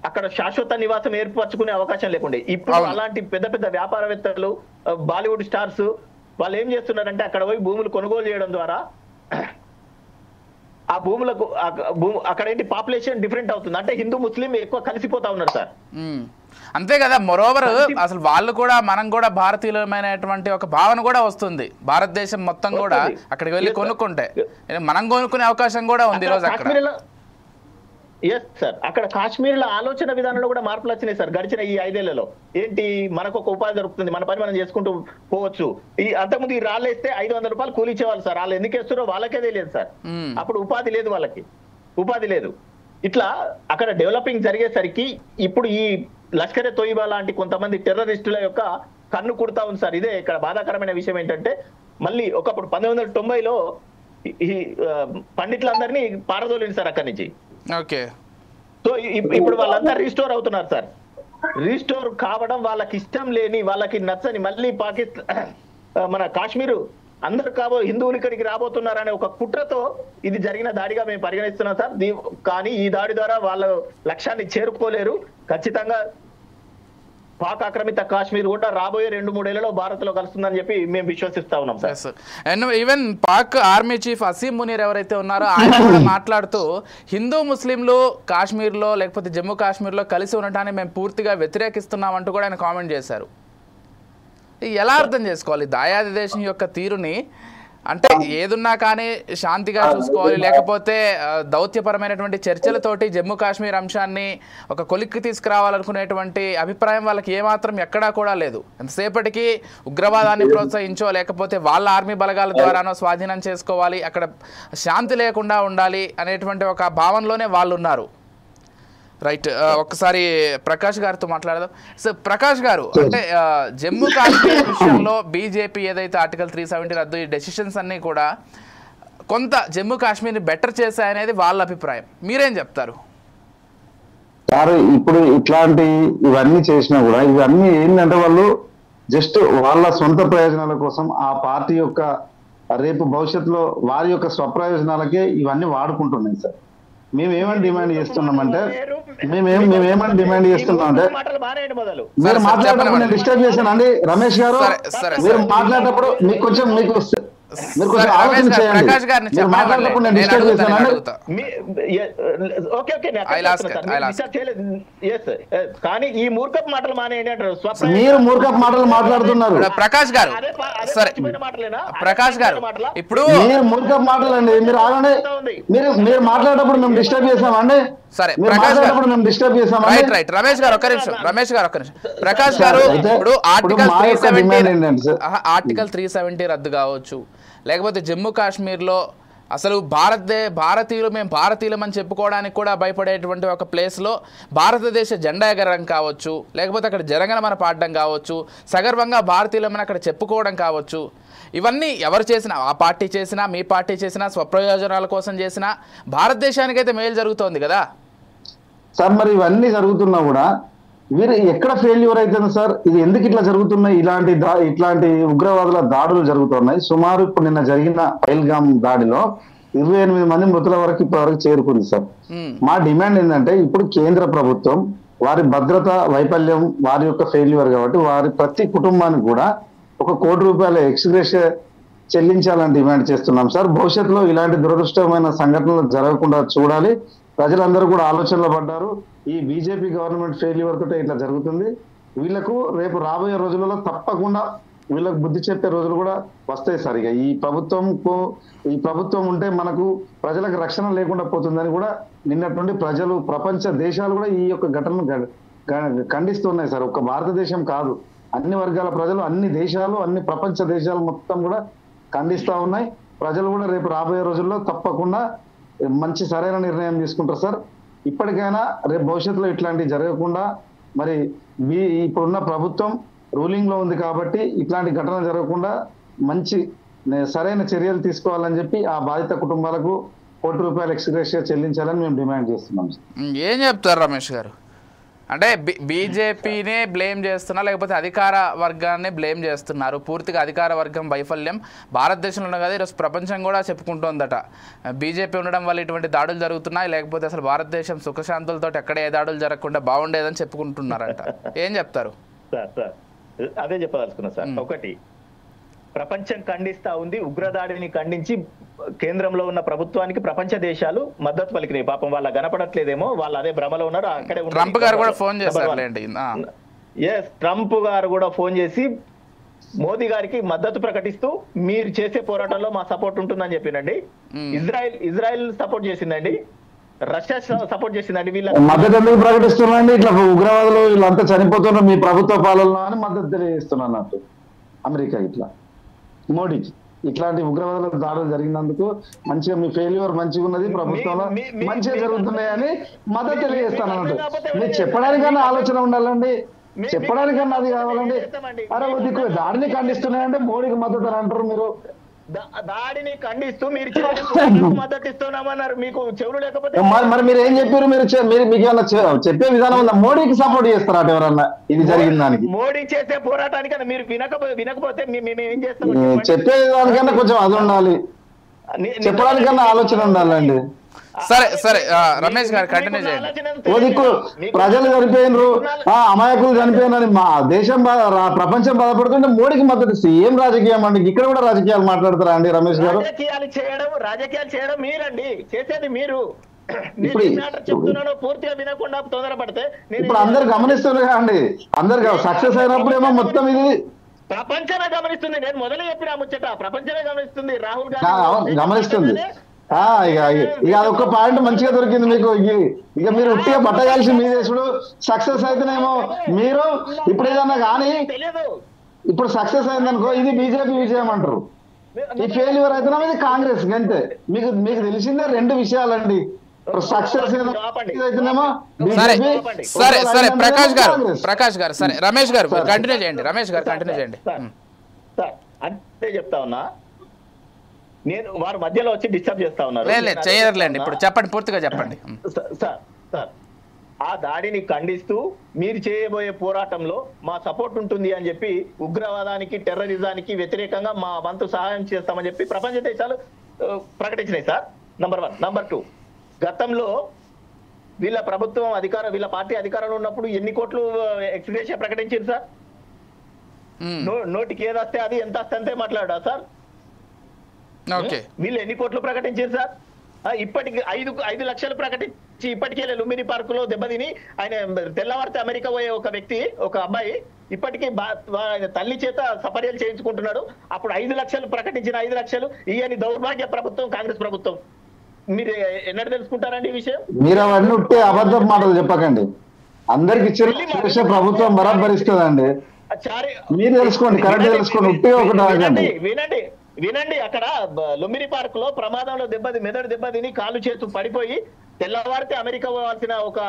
అక్కడ శాశ్వత నివాసం ఏర్పరచుకునే అవకాశం లేకుండే. ఇప్పుడు అలాంటి పెద్ద పెద్ద వ్యాపారవేత్తలు, బాలీవుడ్ స్టార్స్ వాళ్ళు ఏం చేస్తున్నారంటే అక్కడ పోయి భూములు కొనుగోలు చేయడం ద్వారా ఆ భూములకు అక్కడ ఏంటి పాపులేషన్ డిఫరెంట్ అవుతుంది. అంటే హిందూ ముస్లిం ఎక్కువ కలిసిపోతా ఉన్నారు సార్. అంతే కదా. మరోవర్ అసలు వాళ్ళు కూడా మనం కూడా భారతీయులమైనటువంటి ఒక భావన కూడా వస్తుంది. భారతదేశం మొత్తం కూడా అక్కడికి వెళ్ళి కొనుక్కుంటే మనం కొనుక్కునే అవకాశం కూడా ఉంది ఈరోజు అక్కడ. ఎస్ సార్, అక్కడ కాశ్మీర్లో ఆలోచన విధానంలో కూడా మార్పులు వచ్చినాయి సార్ గడిచిన ఈ 5 ఏళ్లలో. ఏంటి, మనకు ఒక ఉపాధి దొరుకుతుంది, మన పని మనం చేసుకుంటూ పోవచ్చు. ఈ అంతకుముందు ఈ రాళ్ళు వేస్తే 500 రూపాయలు కూలి ఇచ్చేవాళ్ళు సార్. వాళ్ళు ఎందుకు వేస్తున్నారో వాళ్ళకే తెలియదు సార్. అప్పుడు ఉపాధి లేదు, వాళ్ళకి ఉపాధి లేదు. ఇట్లా అక్కడ డెవలపింగ్ జరిగేసరికి ఇప్పుడు ఈ లష్కరే తోయిబా లాంటి కొంతమంది టెర్రరిస్టుల యొక్క కన్ను కుడతా ఉంది సార్. ఇదే ఇక్కడ బాధాకరమైన విషయం ఏంటంటే, మళ్ళీ ఒకప్పుడు 1990లో ఈ పండితులందరినీ పారదోలింది సార్ అక్కడి నుంచి. ఓకే. సో ఇప్పుడు వాళ్ళంతా రీస్టోర్ అవుతున్నారు సార్. రీస్టోర్ కావడం వాళ్ళకి ఇష్టం లేని, వాళ్ళకి నచ్చని మళ్ళీ పాకిస్తాన్ మన కాశ్మీరు అందరు హిందువులు ఇక్కడికి రాబోతున్నారనే ఒక కుట్రతో ఇది జరిగిన దాడిగా మేము పరిగణిస్తున్నాం సార్. కానీ ఈ దాడి ద్వారా వాళ్ళ లక్ష్యాన్ని చేరుకోలేరు. ఖచ్చితంగా పాక్ ఆక్రమిత కాశ్మీర్ కూడా రాబోయే 2-3 ఏళ్లలో భారత్ లో కలుస్తుందని చెప్పి మేము విశ్వసిస్తా ఉన్నాం sir. And even Pak army chief Asim Munir ఎవరైతే ఉన్నారో ఆయన కూడా మాట్లాడుతూ హిందూ ముస్లింలు కాశ్మీర్లో లేకపోతే జమ్మూ కాశ్మీర్లో కలిసి ఉండటాన్ని మేము పూర్తిగా వ్యతిరేకిస్తున్నామంటూ కూడా ఆయన కామెంట్ చేశారు. ఎలా అర్థం చేసుకోవాలి దాయాది దేశం యొక్క తీరుని? అంటే ఏదున్నా కానీ శాంతిగా చూసుకోవాలి, లేకపోతే దౌత్యపరమైనటువంటి చర్చలతోటి జమ్మూ కాశ్మీర్ అంశాన్ని ఒక కొలిక్కి తీసుకురావాలనుకునేటువంటి అభిప్రాయం వాళ్ళకి ఏమాత్రం ఎక్కడా కూడా లేదు. ఎంతసేపటికి ఉగ్రవాదాన్ని ప్రోత్సహించో లేకపోతే వాళ్ళ ఆర్మీ బలగాల ద్వారానో స్వాధీనం చేసుకోవాలి, అక్కడ శాంతి లేకుండా ఉండాలి అనేటువంటి ఒక భావనలోనే వాళ్ళు ఉన్నారు. రైట్, ఒక్కసారి ప్రకాష్ గారితో మాట్లాడదాం. సో ప్రకాష్ గారు, అంటే జమ్మూ కాశ్మీర్ విషయంలో బీజేపీ ఏదైతే ఆర్టికల్ 370 రద్దు ఈ డెసిషన్స్ అన్నీ కూడా కొంత జమ్మూ కాశ్మీర్ని బెటర్ చేశాయనేది వాళ్ళ అభిప్రాయం. మీరేం చెప్తారు? సార్, ఇప్పుడు ఇట్లాంటి ఇవన్నీ చేసినా కూడా ఇవన్నీ ఏంటంటే వాళ్ళు జస్ట్ వాళ్ళ సొంత ప్రయోజనాల కోసం ఆ పార్టీ యొక్క రేపు భవిష్యత్తులో వారి యొక్క స్వప్రయోజనాలకే ఇవన్నీ వాడుకుంటున్నాయి సార్. మేమేమని డిమాండ్ చేస్తున్నామంటే మీరు మాట్లాడేటప్పుడు నేను డిస్టర్బ్ చేశాను అండి రమేష్ గారు. మీరు మాట్లాడేటప్పుడు మీకు కొంచెం ఆలోచన చేయండి. మీరు మాట్లాడేటప్పుడు నేను డిస్టర్బ్ చేశానండి. కానీ ఈ మూర్ఖపు మాటలు మానేయండి అంటారు. మీరు మూర్ఖపు మాటలు మాట్లాడుతున్నారు ప్రకాష్ గారు. ప్రకాష్ గారు, ఇప్పుడు మీరు మూర్ఖపు మాటలు అండి. మీరు ఆగండి. మీరు మాట్లాడేటప్పుడు మేము డిస్టర్బ్ చేసామండి. సరే ప్రకాష్ గారు, రైట్ రమేష్ గారు ఒక్క నిమిషం. ప్రకాష్ గారు, ఇప్పుడు ఆర్టికల్ 370 రద్దు కావచ్చు, లేకపోతే జమ్మూ కాశ్మీర్లో అసలు మేము భారతీయులమని చెప్పుకోవడానికి కూడా భయపడేటువంటి ఒక ప్లేస్లో భారతదేశ జెండా ఎగరడం కావచ్చు, లేకపోతే అక్కడ జనగణమన పాడడం కావచ్చు, సగర్వంగా భారతీయులమని అక్కడ చెప్పుకోవడం కావచ్చు, ఇవన్నీ ఎవరు చేసినా, ఆ పార్టీ చేసినా మీ పార్టీ చేసినా, స్వప్రయోజనాల కోసం చేసినా భారతదేశానికైతే మేలు జరుగుతోంది కదా సార్. మరి ఇవన్నీ జరుగుతున్నా కూడా వీరు ఎక్కడ ఫెయిల్యూర్ అవుతుంది సార్? ఇది ఎందుకు ఇట్లా జరుగుతున్నాయి? ఇట్లాంటి ఉగ్రవాదుల దాడులు జరుగుతున్నాయి. సుమారు ఇప్పుడు నిన్న జరిగిన పహల్గామ్ దాడిలో 28 మంది మృతుల వరకు ఇప్పటివరకు చేరుకుంది సార్. మా డిమాండ్ ఏంటంటే, ఇప్పుడు కేంద్ర ప్రభుత్వం వారి భద్రత వైఫల్యం వారి యొక్క ఫెయిల్యూర్ కాబట్టి వారి ప్రతి కుటుంబానికి కూడా 1 కోటి రూపాయల ఎక్స్గ్రేషియా చెల్లించాలని డిమాండ్ చేస్తున్నాం సార్. భవిష్యత్తులో ఇలాంటి దురదృష్టమైన సంఘటనలు జరగకుండా చూడాలి. ప్రజలందరూ కూడా ఆలోచనలో పడ్డారు. ఈ బీజేపీ గవర్నమెంట్ ఫెయిల్యూర్ తోటే ఇట్లా జరుగుతుంది. వీళ్ళకు రేపు రాబోయే రోజులలో తప్పకుండా వీళ్ళకు బుద్ధి చెప్పే రోజులు కూడా వస్తాయి సార్. ఇక ఈ ప్రభుత్వం ఉంటే మనకు ప్రజలకు రక్షణ లేకుండా పోతుందని కూడా నిన్నటి నుండి ప్రజలు, ప్రపంచ దేశాలు కూడా ఈ యొక్క ఘటనను ఖండిస్తున్నాయి సార్. ఒక్క భారతదేశం కాదు, అన్ని వర్గాల ప్రజలు, అన్ని దేశాలు, అన్ని ప్రపంచ దేశాలు మొత్తం కూడా ఖండిస్తా ఉన్నాయి. ప్రజలు కూడా రేపు రాబోయే రోజుల్లో తప్పకుండా మంచి సరైన నిర్ణయం తీసుకుంటారు సార్. ఇప్పటికైనా రేపు భవిష్యత్తులో ఇట్లాంటివి జరగకుండా మరి ఇప్పుడున్న ప్రభుత్వం రూలింగ్ లో ఉంది కాబట్టి ఇట్లాంటి ఘటన జరగకుండా మంచి సరైన చర్యలు తీసుకోవాలని చెప్పి ఆ బాధిత కుటుంబాలకు ₹1 ఎక్స్గ్రేషియా చెల్లించాలని మేము డిమాండ్ చేస్తున్నాం. ఏం చెప్తారు రమేష్ గారు? అంటే బీజేపీనే బ్లేమ్ చేస్తున్నా, లేకపోతే అధికార వర్గాన్ని బ్లేమ్ చేస్తున్నారు? పూర్తిగా అధికార వర్గం వైఫల్యం భారతదేశంలో ఉన్న కదా, ఈరోజు ప్రపంచం కూడా చెప్పుకుంటోందట. బీజేపీ ఉండడం వల్ల ఇటువంటి దాడులు జరుగుతున్నాయి, లేకపోతే అసలు భారతదేశం సుఖశాంతులతో ఎక్కడ ఏ దాడులు జరగకుండా బాగుండేదని చెప్పుకుంటున్నారంట. ఏం చెప్తారు? సార్ అదే చెప్పదలుచుకున్నా సార్. ఒకటి, ప్రపంచం ఖండిస్తా ఉంది, ఉగ్రదాడిని ఖండించి కేంద్రంలో ఉన్న ప్రభుత్వానికి ప్రపంచ దేశాలు మద్దతు పలికినాయి. పాపం వాళ్ళ కనపడట్లేదేమో, వాళ్ళు అదే భ్రమలో ఉన్నారు. అక్కడే ట్రంప్ గారు కూడా ఫోన్ చేశారులేండి. ట్రంప్ గారు కూడా ఫోన్ చేసి మోదీ గారికి మద్దతు ప్రకటిస్తూ మీరు చేసే పోరాటంలో మా సపోర్ట్ ఉంటుందని చెప్పినండి. ఇజ్రాయెల్ సపోర్ట్ చేసిందండి, రష్యా సపోర్ట్ చేసిందండి. వీళ్ళ మద్దతు ఎందుకు ప్రకటిస్తున్నారండి? ఇట్లా ఉగ్రవాదులు వీళ్ళంతా చనిపోతున్నారు మీ ప్రభుత్వ పాలనలో అని మద్దతు తెలియజేస్తున్నాను నాకు. అమెరికా ఇట్లా మోడీకి ఇట్లాంటి ఉగ్రవాదుల దాడులు జరిగినందుకు మంచిగా మీ ఫెయిల్యూర్ మంచిగా ఉన్నది, ప్రభుత్వంలో మంచిగా జరుగుతున్నాయని మద్దతు తెలియజేస్తాను అన్నట్టు. మీరు చెప్పడానికన్నా ఆలోచన ఉండాలండి, చెప్పడానికన్నా అది కావాలండి. అరే దిక్కు దాడిని ఖండిస్తున్నాయంటే మోడీకి మద్దతు అని అంటారు మీరు. దాడిని ఖండిస్తూ మీరు మద్దతు ఇస్తున్నామన్నారు. మీకు చెవులు లేకపోతే మరి మీరు ఏం చెప్పారు? మీరు మీకు ఏమన్నా చెప్పే విధానం ఉందా? మోడీకి సపోర్ట్ చేస్తారా ఎవరన్నా ఇది జరిగిన దానికి? మోడీ చేసే పోరాటానికన్నా మీరు వినకపోతే మేము ఏం చేస్తాం? చెప్పే విధానికన్నా కొంచెం అది ఉండాలి, చెప్పడానికన్నా ఆలోచన ఉండాలండి. సరే రమేష్ గారు కంటిన్యూ చేయండి. ఓ దిక్కు ప్రజలు చనిపోయినరు, అమాయకులు చనిపోయినని మా దేశం ప్రపంచం బాధపడుతుంటే మోడీకి మద్దతు ఇస్తే ఏం రాజకీయం అండి? ఇక్కడ కూడా రాజకీయాలు మాట్లాడతారా అండి రమేష్ గారు? రాజకీయాలు చేయడం మీరండి, చేసేది మీరు. చెప్తున్నాను పూర్తిగా వినకుండా తొందరపడితే ఇప్పుడు అందరు గమనిస్తున్నారు అండి, అందరు సక్సెస్ అయినప్పుడేమో మొత్తం ఇది ప్రపంచమే గమనిస్తుంది. నేను మొదలు చెప్పిన ముచ్చట ప్రపంచమే గమనిస్తుంది. రాహుల్ గాంధీ గమనిస్తుంది. ఇక అదొక పాయింట్ మంచిగా దొరికింది మీకు. ఇక మీరు ఉట్టిగా బట్టగాల్సి మీ దేశుడు సక్సెస్ అయితేనేమో మీరు ఇప్పుడు ఏదన్నా కానీ ఇప్పుడు సక్సెస్ అయిందనుకో ఇది బీజేపీ విజయం అంటారు, ఈ ఫెయిల్యూర్ అయితేనేమో ఇది కాంగ్రెస్. అంతే. మీకు తెలిసిందే రెండు విషయాలండి. సక్సెస్ అయితేనేమో సరే ప్రకాష్ గారు సరే రమేష్ గారు కంటిన్యూ చేయండి. రమేష్ గారు కంటిన్యూ చేయండి. అంతే చెప్తా ఉన్నా నేను, వారు మధ్యలో వచ్చి డిస్టర్బ్ చేస్తా ఉన్నారు. చేయర్లేండి, ఇప్పుడు చెప్పండి, పూర్తిగా చెప్పండి. సార్ ఆ దాడిని ఖండిస్తూ మీరు చేయబోయే పోరాటంలో మా సపోర్ట్ ఉంటుంది అని చెప్పి ఉగ్రవాదానికి, టెర్రరిజానికి వ్యతిరేకంగా మా వంతు సహాయం చేస్తామని చెప్పి ప్రపంచ దేశాలు ప్రకటించినాయి సార్. నంబర్ 1. నంబర్ 2, గతంలో వీళ్ళ ప్రభుత్వం వీళ్ళ పార్టీ అధికారంలో ఉన్నప్పుడు ఎన్ని కోట్లు ఎక్స్గ్రేషియా ప్రకటించారు సార్? నోటికి ఏదొస్తే అది, ఎంత వస్తే అంతే మాట్లాడా సార్? వీళ్ళు ఎన్ని కోట్లు ప్రకటించారు సార్? ఇప్పటికి 5 లక్షలు ప్రకటించి ఇప్పటికే లుంబిని పార్క్ లో దెబ్బతిని ఆయన తెల్లవారితే అమెరికా పోయే ఒక వ్యక్తి, ఒక అబ్బాయి ఇప్పటికీ తల్లి చేత సపర్యలు చేయించుకుంటున్నాడు. అప్పుడు 5 లక్షలు ప్రకటించిన 5 లక్షలు ఇయని దౌర్భాగ్య ప్రభుత్వం కాంగ్రెస్ ప్రభుత్వం. మీరు ఎన్నడూ తెలుసుకుంటారండి ఈ విషయం? మీరు అవన్నీ ఉంటే అబద్ధం మాటలు చెప్పకండి. అందరికి ఇచ్చిన ప్రభుత్వం బరాబరిస్తుందండి. మీరు తెలుసుకోండి, కరెక్ట్ తెలుసుకోండి. వినండి, అక్కడ లుంబిని పార్క్ లో ప్రమాదంలో మెదడు దెబ్బతిని కాలు చేతు పడిపోయి తెల్లవారితే అమెరికా పోవాల్సిన ఒక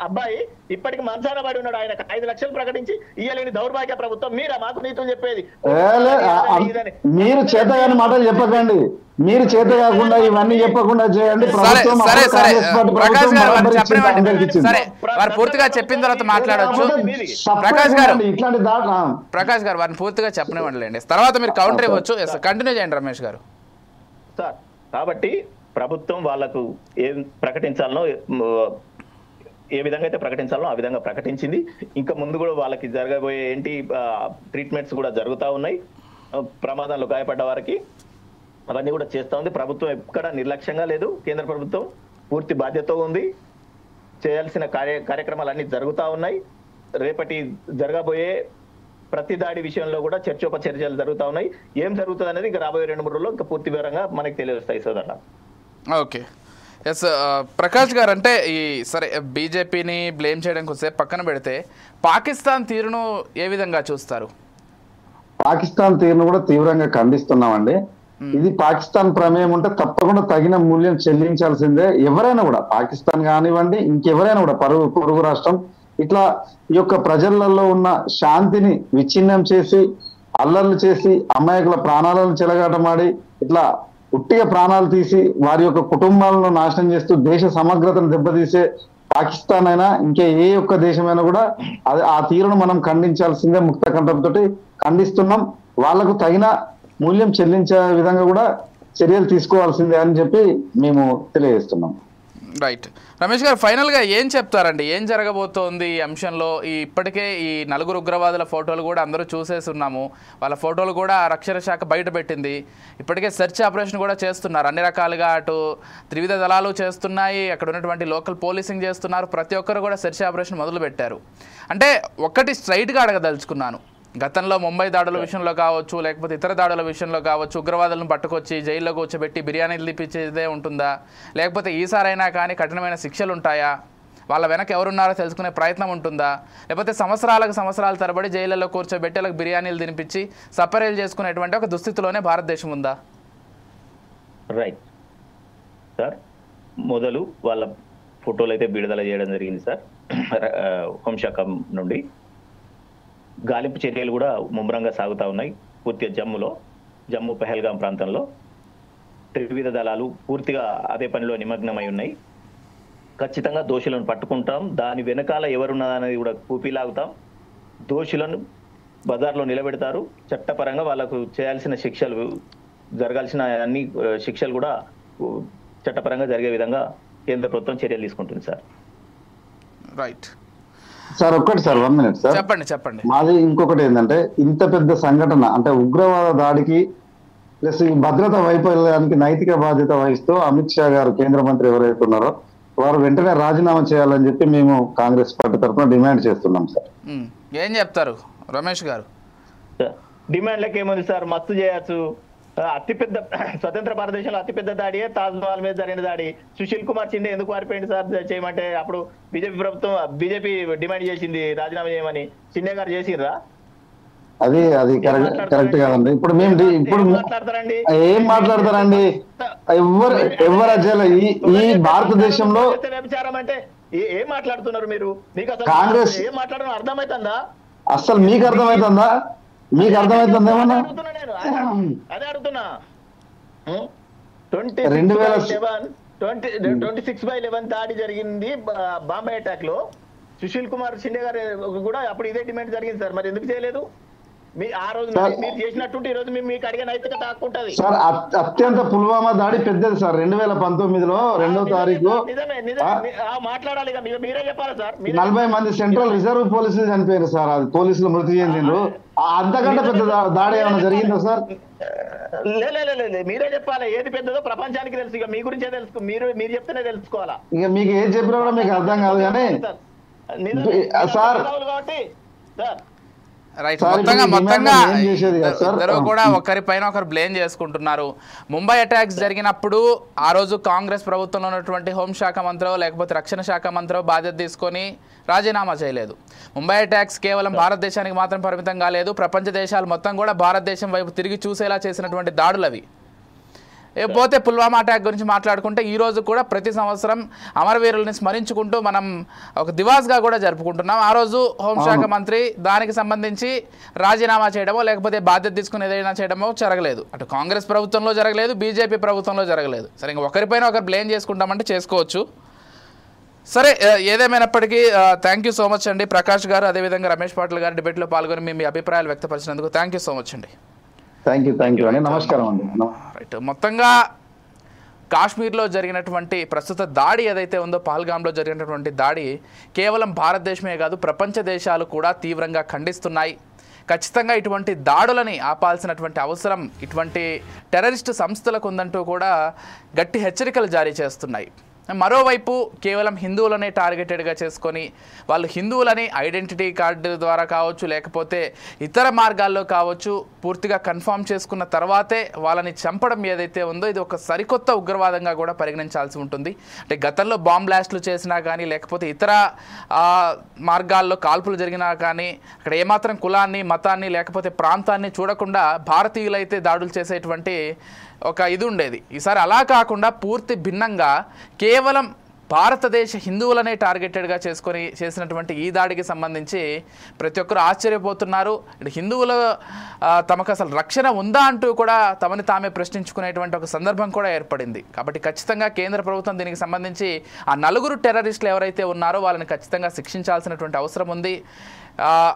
అబ్బాయి ఇప్పటికి మంచాన పడి ఉన్నాడు. ఆయన 5 లక్షలు ప్రకటించి ఇయ్యలేని దౌర్భాగ్య ప్రభుత్వం. మీరా మాకు నీతులు చెప్పేది? మీరు చేతగాని మాటలు చెప్పకండి, మీరు చేత కాకుండా ఇవన్నీ చెప్పకుండా చేయండి. వారు పూర్తిగా చెప్పిన తర్వాత మాట్లాడవచ్చు. ప్రకాష్ గారు వారిని పూర్తిగా చెప్పనివ్వండి, తర్వాత మీరు కౌంటర్ ఇవ్వచ్చు. కంటిన్యూ చేయండి రమేష్ గారు. సార్ కాబట్టి ప్రభుత్వం వాళ్ళకు ఏం ప్రకటించాలనో, ఏ విధంగా అయితే ప్రకటించాలనో ఆ విధంగా ప్రకటించింది. ఇంకా ముందు కూడా వాళ్ళకి జరగబోయే ట్రీట్మెంట్స్ కూడా జరుగుతూ ఉన్నాయి. ప్రమాదంలో గాయపడ్డ వారికి అవన్నీ కూడా చేస్తూ ఉంది. ప్రభుత్వం ఎక్కడ నిర్లక్ష్యంగా లేదు. కేంద్ర ప్రభుత్వం పూర్తి బాధ్యత ఉంది. చేయాల్సిన కార్యక్రమాలు అన్ని జరుగుతూ ఉన్నాయి. రేపటి జరగబోయే ప్రతి దాడి విషయంలో కూడా చర్చోపచర్చలు జరుగుతా ఉన్నాయి. ఏం జరుగుతుంది అనేది ఇంకా రాబోయే 2-3 రోజుల్లో ఇంకా పూర్తి వివరంగా మనకి తెలియజేస్తాయి సోదరుల. ఓకే, ఎస్ ప్రకాష్ గారు, అంటే ఈ సరే బీజేపీని బ్లేమ్ చేయడం కొంచెం పక్కన పెడితే పాకిస్తాన్ తీరును ఏ విధంగా చూస్తారు? పాకిస్తాన్ తీరును కూడా తీవ్రంగా ఖండిస్తున్నామండి. ఇది పాకిస్తాన్ ప్రమేయం ఉంటే తప్పకుండా తగిన మూల్యం చెల్లించాల్సిందే. ఎవరైనా కూడా, పాకిస్తాన్ కానివ్వండి ఇంకెవరైనా కూడా, పొరుగు రాష్ట్రం ఇట్లా ఈ యొక్క ప్రజలలో ఉన్న శాంతిని విచ్ఛిన్నం చేసి, అల్లర్లు చేసి, అమాయకుల ప్రాణాలను చెలగాటమాడి, ఇట్లా ఉట్టిగా ప్రాణాలు తీసి వారి యొక్క కుటుంబాలను నాశనం చేస్తూ దేశ సమగ్రతను దెబ్బతీసే పాకిస్తాన్ అయినా ఇంకే ఏ ఒక్క దేశమైనా కూడా అది ఆ తీరును మనం ఖండించాల్సిందే. ముక్త కంఠంతో ఖండిస్తున్నాం. వాళ్లకు తగిన మూల్యం చెల్లించే విధంగా కూడా చర్యలు తీసుకోవాల్సిందే అని చెప్పి మేము తెలియజేస్తున్నాం. రైట్, రమేష్ గారు, ఫైనల్గా ఏం చెప్తారండి? ఏం జరగబోతోంది ఈ అంశంలో? ఇప్పటికే ఈ 4 ఉగ్రవాదుల ఫోటోలు కూడా అందరూ చూసేస్తున్నాము. వాళ్ళ ఫోటోలు కూడా రక్షణ శాఖ బయట పెట్టింది. ఇప్పటికే సెర్చ్ ఆపరేషన్ కూడా చేస్తున్నారు. అన్ని రకాలుగా అటు త్రివిధ దళాలు చేస్తున్నాయి, అక్కడ ఉన్నటువంటి లోకల్ పోలీసింగ్ చేస్తున్నారు. ప్రతి ఒక్కరు కూడా సెర్చ్ ఆపరేషన్ మొదలు పెట్టారు. అంటే ఒక్కటి స్ట్రైట్గా అడగదలుచుకున్నాను. గతంలో ముంబై దాడుల విషయంలో కావచ్చు, లేకపోతే ఇతర దాడుల విషయంలో కావచ్చు, ఉగ్రవాదులను పట్టుకొచ్చి జైల్లో కూర్చోబెట్టి బిర్యానీలు తీపిచ్చేదే ఉంటుందా? లేకపోతే ఈసారైనా కానీ కఠినమైన శిక్షలు ఉంటాయా? వాళ్ళ వెనక ఎవరున్నారో తెలుసుకునే ప్రయత్నం ఉంటుందా? లేకపోతే సంవత్సరాల తరబడి జైళ్ళలో కూర్చోబెట్టి వాళ్ళకి బిర్యానీలు తినిపించి సపరేలు చేసుకునేటువంటి ఒక దుస్థితిలోనే భారతదేశం ఉందా? రైట్ సార్, మొదలు వాళ్ళ ఫోటోలు అయితే విడుదల చేయడం జరిగింది సార్ హోంశాఖ నుండి. గాలింపు చర్యలు కూడా ముమ్మరంగా సాగుతా ఉన్నాయి. పూర్తిగా జమ్మూ పెహల్గాం ప్రాంతంలో త్రివిధ దళాలు పూర్తిగా అదే పనిలో నిమగ్నమై ఉన్నాయి. ఖచ్చితంగా దోషులను పట్టుకుంటాం. దాని వెనకాల ఎవరున్నదనేది కూడా కూపీలాగుతాం. దోషులను బజార్లో నిలబెడతారు. చట్టపరంగా వాళ్ళకు చేయాల్సిన శిక్షలు, జరగాల్సిన అన్ని శిక్షలు కూడా చట్టపరంగా జరిగే విధంగా కేంద్ర ప్రభుత్వం చర్యలు తీసుకుంటుంది సార్. రైట్ సార్, ఒక్కటి సార్, 1 minute సార్. చెప్పండి. మాది ఇంకొకటి ఏంటంటే, ఇంత పెద్ద సంఘటన అంటే ఉగ్రవాద దాడికి ప్లస్ ఈ భద్రతా వైఫల్యానికి నైతిక బాధ్యత వహిస్తూ అమిత్ షా గారు, కేంద్ర మంత్రి ఎవరైతే ఉన్నారో వారు వెంటనే రాజీనామా చేయాలని చెప్పి మేము కాంగ్రెస్ పార్టీ తరఫున డిమాండ్ చేస్తున్నాం సార్. ఏం చెప్తారు రమేష్ గారు? డిమాండ్లకు ఏముంది సార్, మస్తు చేయొచ్చు. అతిపెద్ద స్వతంత్ర భారతదేశంలో అతిపెద్ద దాడియే తాజ్ మహల్ మీద జరిగిన దాడి. సుశీల్ కుమార్ షిండే ఎందుకు పారిపోయింది సార్ చేయమంటే? అప్పుడు బీజేపీ డిమాండ్ చేసింది రాజీనామా చేయమని. షిండే గారు చేసిండ్రా? అది కరెక్ట్ కాదండి. ఇప్పుడు మాట్లాడతారండి, ఏం మాట్లాడతారండి? ఎవరు అజల ఈ భారతదేశంలో వ్యభిచారం అంటే ఏం మాట్లాడుతున్నారు మీరు? మీకు అసలు కాంగ్రెస్ ఏం మాట్లాడడం అర్థమవుతుందా? అసలు మీకు అర్థమవుతుందా? మీకు అర్థమవుతుంది ఏమన్నా? అదే అడుగుతున్నా. 26/11 దాడి జరిగింది బాంబే అటాక్ లో. సుశీల్ కుమార్ షిండే గారు కూడా అప్పుడు ఇదే డిమాండ్ జరిగింది సార్. మరి ఎందుకు చేయలేదు? ఆ రోజు మీరు చేసినట్టుంటే ఈ రోజు మీకు అడిగే నైతికత హక్కుంటది సార్. అత్యంత పుల్వామా దాడి పెద్దది సార్. 2019లో 2వ తారీఖు మాట్లాడాలి. మీరే చెప్పాలి సార్. 40 మంది సెంట్రల్ రిజర్వ్ పోలీసులు చనిపోయారు సార్. అది పోలీసులు మృతి చెందిండ్రు. అంతకంటే పెద్ద దాడి ఏమైనా జరిగిందో సార్? లేదు, మీరే చెప్పాలి. ఏది పెద్దదో ప్రపంచానికి తెలుసు. ఇక మీ గురించే తెలుసు. మీరు చెప్తేనే తెలుసుకోవాలా. ఇక మీకు ఏది చెప్పినా కూడా మీకు అర్థం కాదు కానీ సార్. కాబట్టి సార్ రైట్, మొత్తంగా ఇద్దరు కూడా ఒకరిపైన ఒకరు బ్లేమ్ చేసుకుంటున్నారు. ముంబై అటాక్స్ జరిగినప్పుడు ఆ రోజు కాంగ్రెస్ ప్రభుత్వంలో ఉన్నటువంటి హోంశాఖ మంత్రో లేకపోతే రక్షణ శాఖ మంత్రో బాధ్యత తీసుకొని రాజీనామా చేయలేదు. ముంబై అటాక్స్ కేవలం భారతదేశానికి మాత్రం పరిమితం కాలేదు, ప్రపంచ దేశాలు మొత్తం కూడా భారతదేశం వైపు తిరిగి చూసేలా చేసినటువంటి దాడులు అవి. పోతే పుల్వామా అటాక్ గురించి మాట్లాడుకుంటే ఈరోజు కూడా ప్రతి సంవత్సరం అమరవీరుల్ని స్మరించుకుంటూ మనం ఒక దివాస్గా కూడా జరుపుకుంటున్నాం. ఆ రోజు హోంశాఖ మంత్రి దానికి సంబంధించి రాజీనామా చేయడమో లేకపోతే బాధ్యత తీసుకుని ఏదైనా చేయడమో జరగలేదు. అటు కాంగ్రెస్ ప్రభుత్వంలో జరగలేదు, బీజేపీ ప్రభుత్వంలో జరగలేదు. సరే, ఇంకా ఒకరిపైన ఒకరు బ్లేమ్ చేసుకుంటామంటే చేసుకోవచ్చు. సరే, ఏదేమైనప్పటికీ థ్యాంక్ యూ సో మచ్ అండి ప్రకాష్ గారు, అదేవిధంగా రమేష్ పాటిల్ గారు డిబేట్లో పాల్గొని మీ అభిప్రాయాలు వ్యక్తపరిచినందుకు థ్యాంక్ యూ సో మచ్ అండి. థ్యాంక్ యూ అండి. నమస్కారం అండి. రైట్, మొత్తంగా కాశ్మీర్లో జరిగినటువంటి ప్రస్తుత దాడి ఏదైతే ఉందో, పహల్గామ్లో జరిగినటువంటి దాడి కేవలం భారతదేశమే కాదు ప్రపంచ దేశాలు కూడా తీవ్రంగా ఖండిస్తున్నాయి. ఖచ్చితంగా ఇటువంటి దాడులని ఆపాల్సినటువంటి అవసరం ఇటువంటి టెర్రరిస్టు సంస్థలకు ఉందంటూ కూడా గట్టి హెచ్చరికలు జారీ చేస్తున్నాయి. మరోవైపు కేవలం హిందువులనే టార్గెటెడ్గా చేసుకొని వాళ్ళు హిందువులని ఐడెంటిటీ కార్డు ద్వారా కావచ్చు, లేకపోతే ఇతర మార్గాల్లో కావచ్చు పూర్తిగా కన్ఫర్మ్ చేసుకున్న తర్వాతే వాళ్ళని చంపడం ఏదైతే ఉందో ఇది ఒక సరికొత్త ఉగ్రవాదంగా కూడా పరిగణించాల్సి ఉంటుంది. అంటే గతంలో బాంబ్ బ్లాస్ట్లు చేసినా కానీ, లేకపోతే ఇతర మార్గాల్లో కాల్పులు జరిగినా కానీ అక్కడ ఏమాత్రం కులాన్ని, మతాన్ని, లేకపోతే ప్రాంతాన్ని చూడకుండా భారతీయులైతే దాడులు చేసేటువంటి ఒక ఇది ఉండేది. ఈసారి అలా కాకుండా పూర్తి భిన్నంగా కేవలం భారతదేశ హిందువులనే టార్గెటెడ్గా చేసుకొని చేసినటువంటి ఈ దాడికి సంబంధించి ప్రతి ఒక్కరు ఆశ్చర్యపోతున్నారు. హిందువులు తమకు అసలు రక్షణ ఉందా అంటూ కూడా తమని తామే ప్రశ్నించుకునేటువంటి ఒక సందర్భం కూడా ఏర్పడింది. కాబట్టి ఖచ్చితంగా కేంద్ర ప్రభుత్వం దీనికి సంబంధించి ఆ 4 టెర్రరిస్టులు ఎవరైతే ఉన్నారో వాళ్ళని ఖచ్చితంగా శిక్షించాల్సినటువంటి అవసరం ఉంది.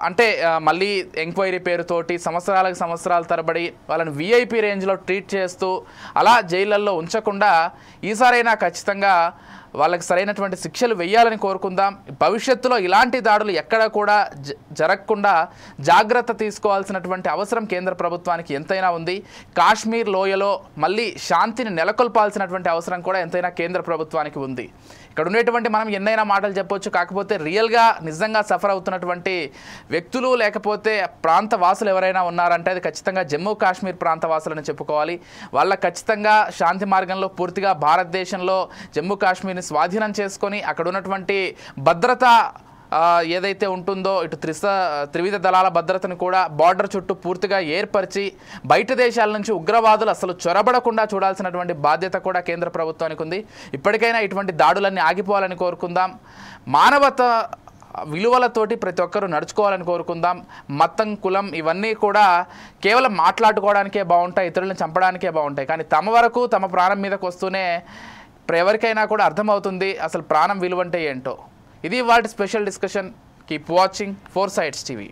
అంటే మళ్ళీ ఎంక్వైరీ పేరుతోటి సంవత్సరాల తరబడి వాళ్ళని విఐపి రేంజ్లో ట్రీట్ చేస్తూ అలా జైళ్ళల్లో ఉంచకుండా ఈసారైనా ఖచ్చితంగా వాళ్ళకి సరైనటువంటి శిక్షలు వేయాలని కోరుకుందాం. భవిష్యత్తులో ఇలాంటి దాడులు ఎక్కడ కూడా జరగకుండా జాగ్రత్త తీసుకోవాల్సినటువంటి అవసరం కేంద్ర ప్రభుత్వానికి ఎంతైనా ఉంది. కాశ్మీర్ లోయలో మళ్ళీ శాంతిని నెలకొల్పాల్సినటువంటి అవసరం కూడా ఎంతైనా కేంద్ర ప్రభుత్వానికి ఉంది. ఇక్కడ ఉండేటువంటి మనం ఎన్నైనా మాటలు చెప్పొచ్చు, కాకపోతే రియల్గా నిజంగా సఫర్ అవుతున్నటువంటి వ్యక్తులు లేకపోతే ప్రాంత వాసులు ఎవరైనా ఉన్నారంటే అది ఖచ్చితంగా జమ్మూ కాశ్మీర్ ప్రాంత వాసులని చెప్పుకోవాలి. వాళ్ళ ఖచ్చితంగా శాంతి మార్గంలో పూర్తిగా భారతదేశంలో జమ్మూ కాశ్మీర్ని స్వాధీనం చేసుకొని అక్కడ ఉన్నటువంటి భద్రత ఏదైతే ఉంటుందో ఇటు త్రివిధ దళాల భద్రతను కూడా బార్డర్ చుట్టూ పూర్తిగా ఏర్పరిచి బయట దేశాల నుంచి ఉగ్రవాదులు అసలు చొరబడకుండా చూడాల్సినటువంటి బాధ్యత కూడా కేంద్ర ప్రభుత్వానికి ఉంది. ఇప్పటికైనా ఇటువంటి దాడులన్నీ ఆగిపోవాలని కోరుకుందాం. మానవత విలువలతోటి ప్రతి ఒక్కరూ నడుచుకోవాలని కోరుకుందాం. మతం, కులం ఇవన్నీ కూడా కేవలం మాట్లాడుకోవడానికే బాగుంటాయి, ఇతరులను చంపడానికే బాగుంటాయి. కానీ తమ వరకు తమ ప్రాణం మీదకి వస్తూనే ఎవరికైనా కూడా అర్థమవుతుంది అసలు ప్రాణం విలువ అంటే ఏంటో. ఇది వాటి special discussion. Keep watching 4 Sides TV.